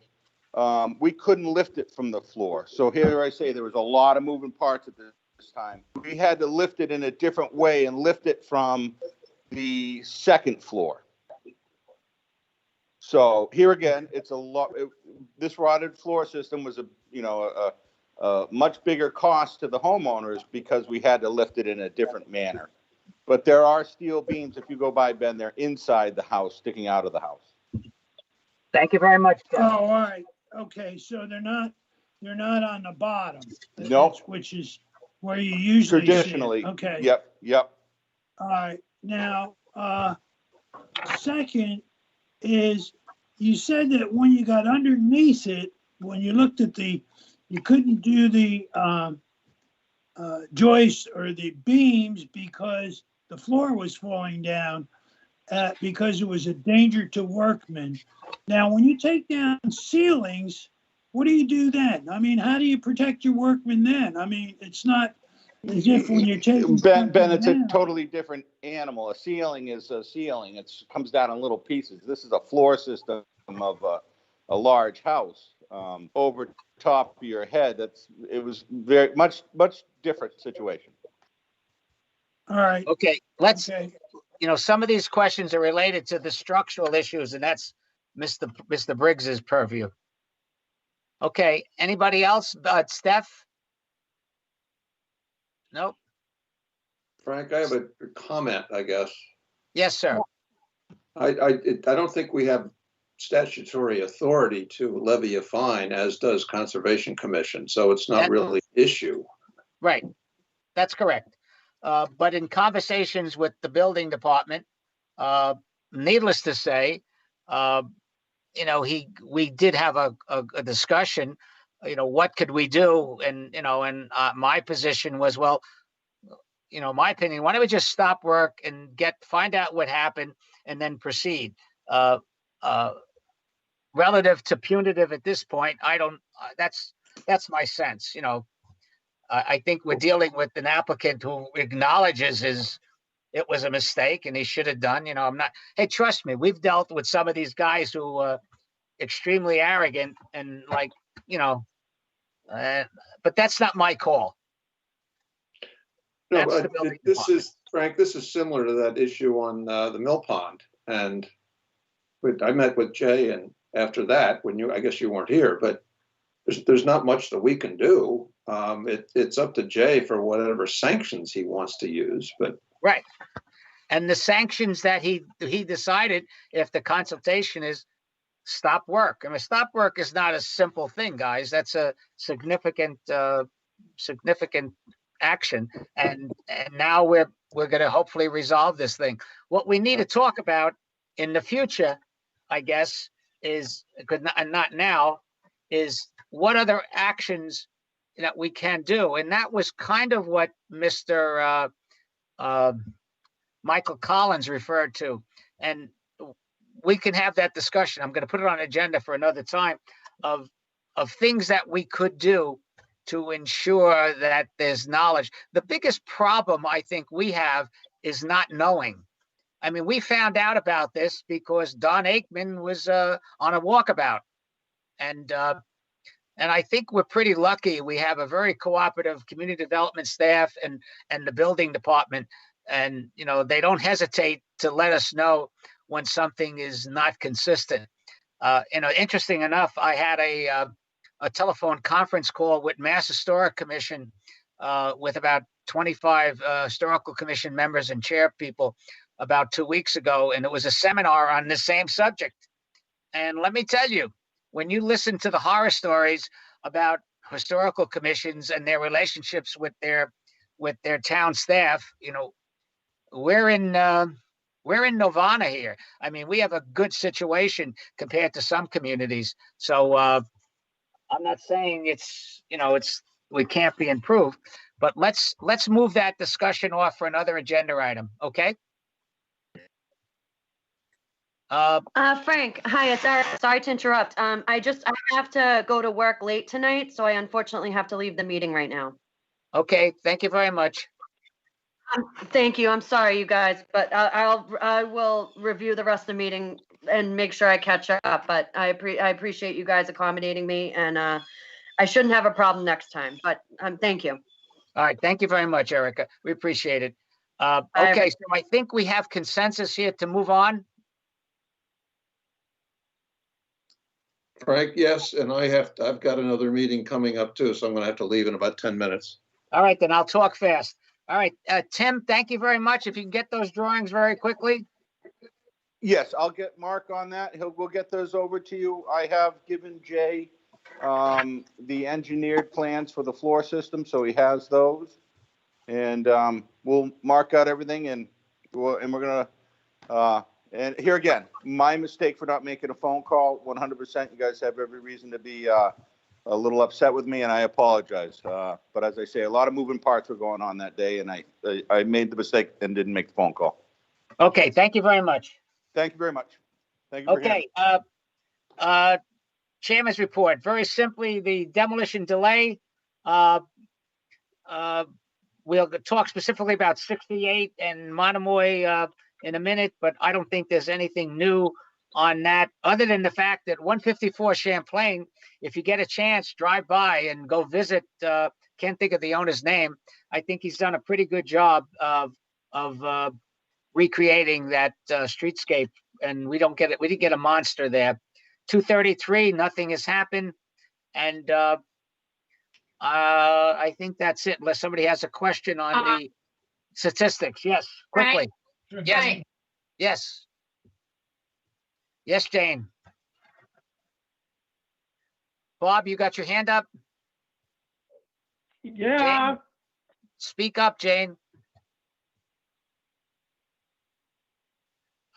we couldn't lift it from the floor. So here I say there was a lot of moving parts at this time. We had to lift it in a different way and lift it from the second floor. So here again, it's a lot. This rotted floor system was a much bigger cost to the homeowners because we had to lift it in a different manner. But there are steel beams, if you go by, Ben, they're inside the house, sticking out of the house. Thank you very much, Oh, Jeff. all right. Okay, so they're not on the bottom. Nope. Which is where you usually see it. Traditionally. Okay. Yep. All right. Now, second is you said that when you got underneath it, when you looked at you couldn't do the joists or the beams because the floor was falling down because it was a danger to workmen. Now, when you take down ceilings, what do you do then? I mean, how do you protect your workmen then? I mean, it's not as if when you're taking Ben, it's down. a totally different animal. A ceiling is a ceiling. It comes down in little pieces. This is a floor system of a large house over top of your head. It was very much different situation. All right. Okay, some of these questions are related to the structural issues, and that's Mr. Briggs's purview. Okay, anybody else? Steph? Nope. Frank, I have a comment, I guess. Yes, sir. I don't think we have statutory authority to levy a fine, as does Conservation Commission, so it's not really an issue. Right, that's correct. But in conversations with the building department, needless to say, we did have a discussion, what could we do? And, my position was, well, my opinion, why don't we just stop work and find out what happened and then proceed? Relative to punitive at this point, that's my sense. I think we're dealing with an applicant who acknowledges it was a mistake and he should have done, hey, trust me, we've dealt with some of these guys who are extremely arrogant and but that's not my call. No, but Frank, this is similar to that issue on the Mill Pond. And I met with Jay, and after that, I guess you weren't here, but there's not much that we can do. It's up to Jay for whatever sanctions he wants to use, but. Right. And the sanctions that he decided, if the consultation is stop work. I mean, stop work is not a simple thing, guys. That's a significant action. And now we're going to hopefully resolve this thing. What we need to talk about in the future, I guess, is not now, is what other actions that we can do. And that was kind of what Mr. Michael Collins referred to. And we can have that discussion. I'm going to put it on agenda for another time of things that we could do to ensure that there's knowledge. The biggest problem I think we have is not knowing. I mean, we found out about this because Don Aikman was on a walkabout. And I think we're pretty lucky. We have a very cooperative community development staff and the building department. And, they don't hesitate to let us know when something is not consistent. Interesting enough, I had a telephone conference call with Mass Historic Commission with about 25 Historical Commission members and chair people about 2 weeks ago. And it was a seminar on the same subject. And let me tell you, when you listen to the horror stories about historical commissions and their relationships with their town staff, we're in Nirvana here. I mean, we have a good situation compared to some communities. So I'm not saying we can't be improved, but let's move that discussion off for another agenda item. Okay. Frank, hi, sorry to interrupt. I have to go to work late tonight, so I unfortunately have to leave the meeting right now. Okay, thank you very much. Thank you. I'm sorry, you guys, but I will review the rest of the meeting and make sure I catch up, but I appreciate you guys accommodating me, and I shouldn't have a problem next time, but thank you. All right, thank you very much, Erica. We appreciate it. Okay, so I think we have consensus here to move on. Frank, yes, and I've got another meeting coming up too, so I'm gonna have to leave in about 10 minutes. All right, then I'll talk fast. All right, Tim, thank you very much. If you can get those drawings very quickly. Yes, I'll get Mark on that. We'll get those over to you. I have given Jay the engineered plans for the floor system, so he has those. And we'll mark out everything, and we're gonna and here again, my mistake for not making a phone call. 100%. You guys have every reason to be a little upset with me, and I apologize. But as I say, a lot of moving parts were going on that day, and I made the mistake and didn't make the phone call. Okay, thank you very much. Thank you very much. Thank you. Okay, Chairman's report. Very simply, the demolition delay. We'll talk specifically about 68 and Monomoy in a minute, but I don't think there's anything new on that, other than the fact that 154 Champlain, if you get a chance, drive by and go visit. Can't think of the owner's name. I think he's done a pretty good job of recreating that streetscape, and we didn't get a monster there. 233, nothing has happened, and I think that's it, unless somebody has a question on the statistics. Yes, quickly. Right. Yes. Right. Yes. Yes, Jane. Bob, you got your hand up? Yeah. Jane? Speak up, Jane.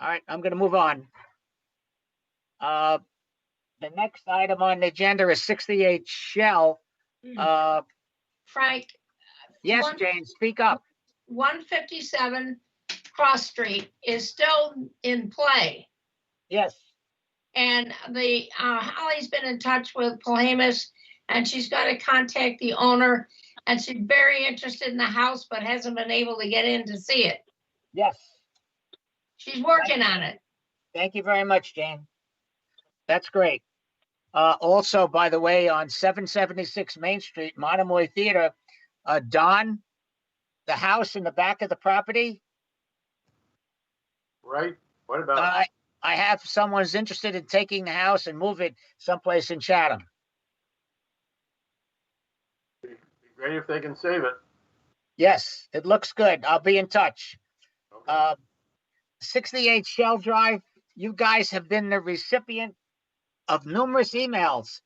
All right, I'm going to move on. The next item on the agenda is 68 Shell. Frank, Yes, Jane, speak up. 157 Cross Street is still in play. Yes. And the Holly's been in touch with Palamas, and she's got to contact the owner, and she's very interested in the house, but hasn't been able to get in to see it. Yes. She's working on it. Thank you very much, Jane. That's great. Also, by the way, on 776 Main Street, Monomoy Theater, Don, the house in the back of the property. Right? What about? I have someone's interested in taking the house and move it someplace in Chatham. Be great if they can save it. Yes, it looks good. I'll be in touch. Okay. 68 Shell Drive, you guys have been the recipient of numerous emails.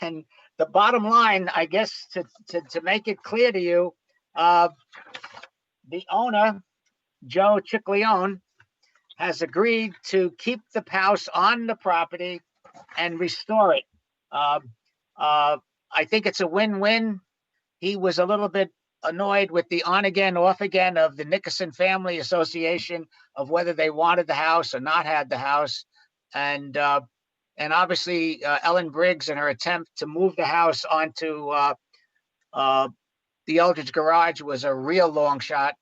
And the bottom line, I guess, to make it clear to you, the owner, Joe Chickleone, has agreed to keep the house on the property and restore it. I think it's a win-win. He was a little bit annoyed with the on-again, off-again of the Nickerson Family Association of whether they wanted the house or not had the house. And obviously Ellen Briggs and her attempt to move the house onto the Eldridge garage was a real long shot.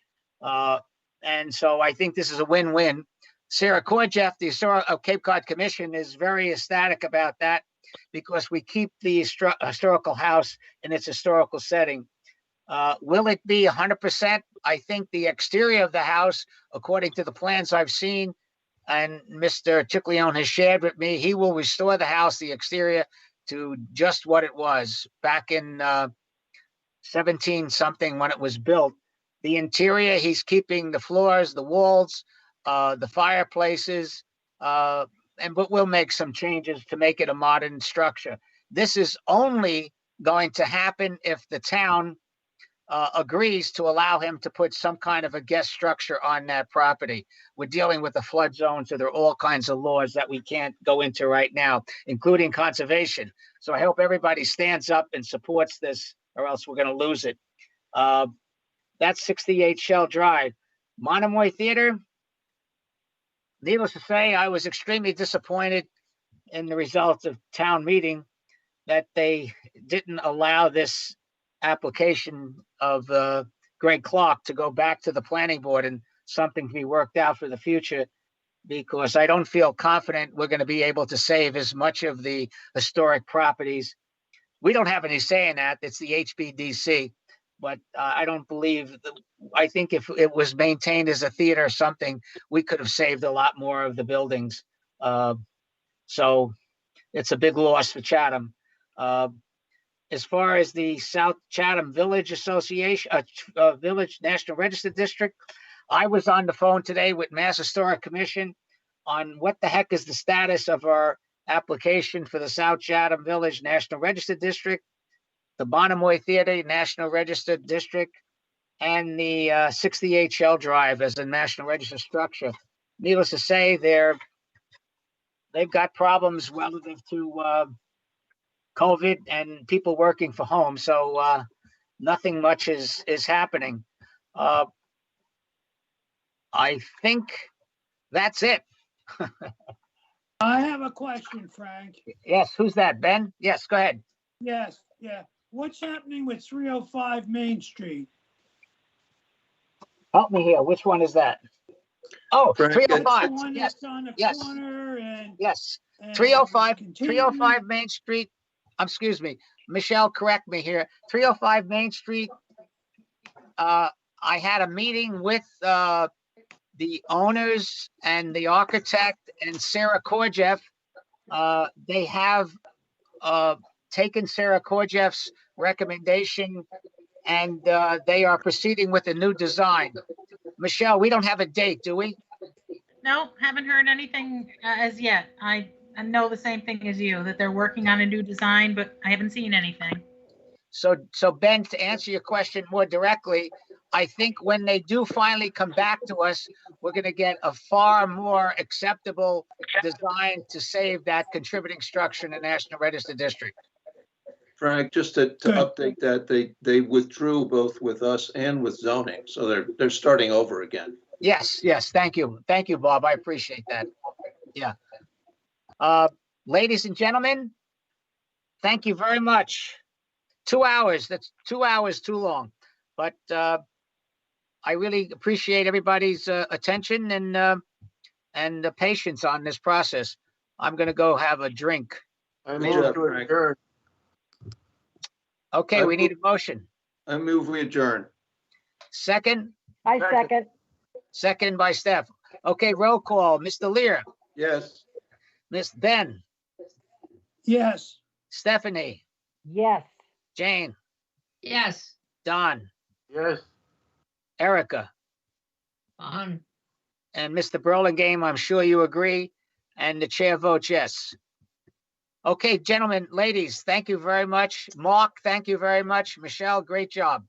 And so I think this is a win-win. Sarah Korjeff, the Cape Cod Commission, is very ecstatic about that because we keep the historical house in its historical setting. Will it be 100%? I think the exterior of the house, according to the plans I've seen, and Mr. Chickleone has shared with me, he will restore the house, the exterior, to just what it was back in 17 something when it was built. The interior, he's keeping the floors, the walls, the fireplaces, but we'll make some changes to make it a modern structure. This is only going to happen if the town agrees to allow him to put some kind of a guest structure on that property. We're dealing with a flood zone, so there are all kinds of laws that we can't go into right now, including conservation. So I hope everybody stands up and supports this, or else we're going to lose it. That's 68 Shell Drive. Monomoy Theater, needless to say, I was extremely disappointed in the results of town meeting that they didn't allow this application of Greg Clark to go back to the planning board and something to be worked out for the future. because I don't feel confident we're going to be able to save as much of the historic properties. We don't have any say in that. It's the HBDC. But I don't believe, I think if it was maintained as a theater or something, we could have saved a lot more of the buildings. So it's a big loss for Chatham. As far as the South Chatham Village Association, Village National Register District, I was on the phone today with Mass Historic Commission on what the heck is the status of our application for the South Chatham Village National Register District, the Bonomoy Theater National Register District, and the 68 Shell Drive as a National Register structure. Needless to say, they've got problems relative to COVID and people working from home, so nothing much is happening. I think that's it. I have a question, Frank. Yes, who's that, Ben? Yes, go ahead. Yes, yeah. What's happening with 305 Main Street? Help me here. Which one is that? Oh, Frank, 305. The one Yes, that's on the yes. corner and. yes. and 305, continuing- 305 Main Street. Excuse me, Michelle, correct me here. 305 Main Street. I had a meeting with the owners and the architect and Sarah Korjeff. They have taken Sarah Korjeff's recommendation, and they are proceeding with a new design. Michelle, we don't have a date, do we? No, haven't heard anything as yet. I know the same thing as you, that they're working on a new design, but I haven't seen anything. So Ben, to answer your question more directly, I think when they do finally come back to us, we're going to get a far more acceptable design to save that contributing structure in the National Register District. Frank, just to update that, they withdrew both with us and with zoning, so they're starting over again. Yes, thank you, Bob. I appreciate that. Yeah. Ladies and gentlemen, thank you very much. 2 hours, that's 2 hours too long, but I really appreciate everybody's attention and the patience on this process. I'm gonna go have a drink. I Good move job, to Frank. adjourn. Okay, we need a motion. I move we adjourn. Second, I second. second by Steph. Okay, roll call. Mr. Lear, Yes. Miss Ben, Yes. Stephanie, Yes. Jane, Yes, Don, Yes. Erica, on. and Mr. Burlingame, I'm sure you agree, and the chair votes yes. Okay, gentlemen, ladies, thank you very much. Mark, thank you very much. Michelle, great job.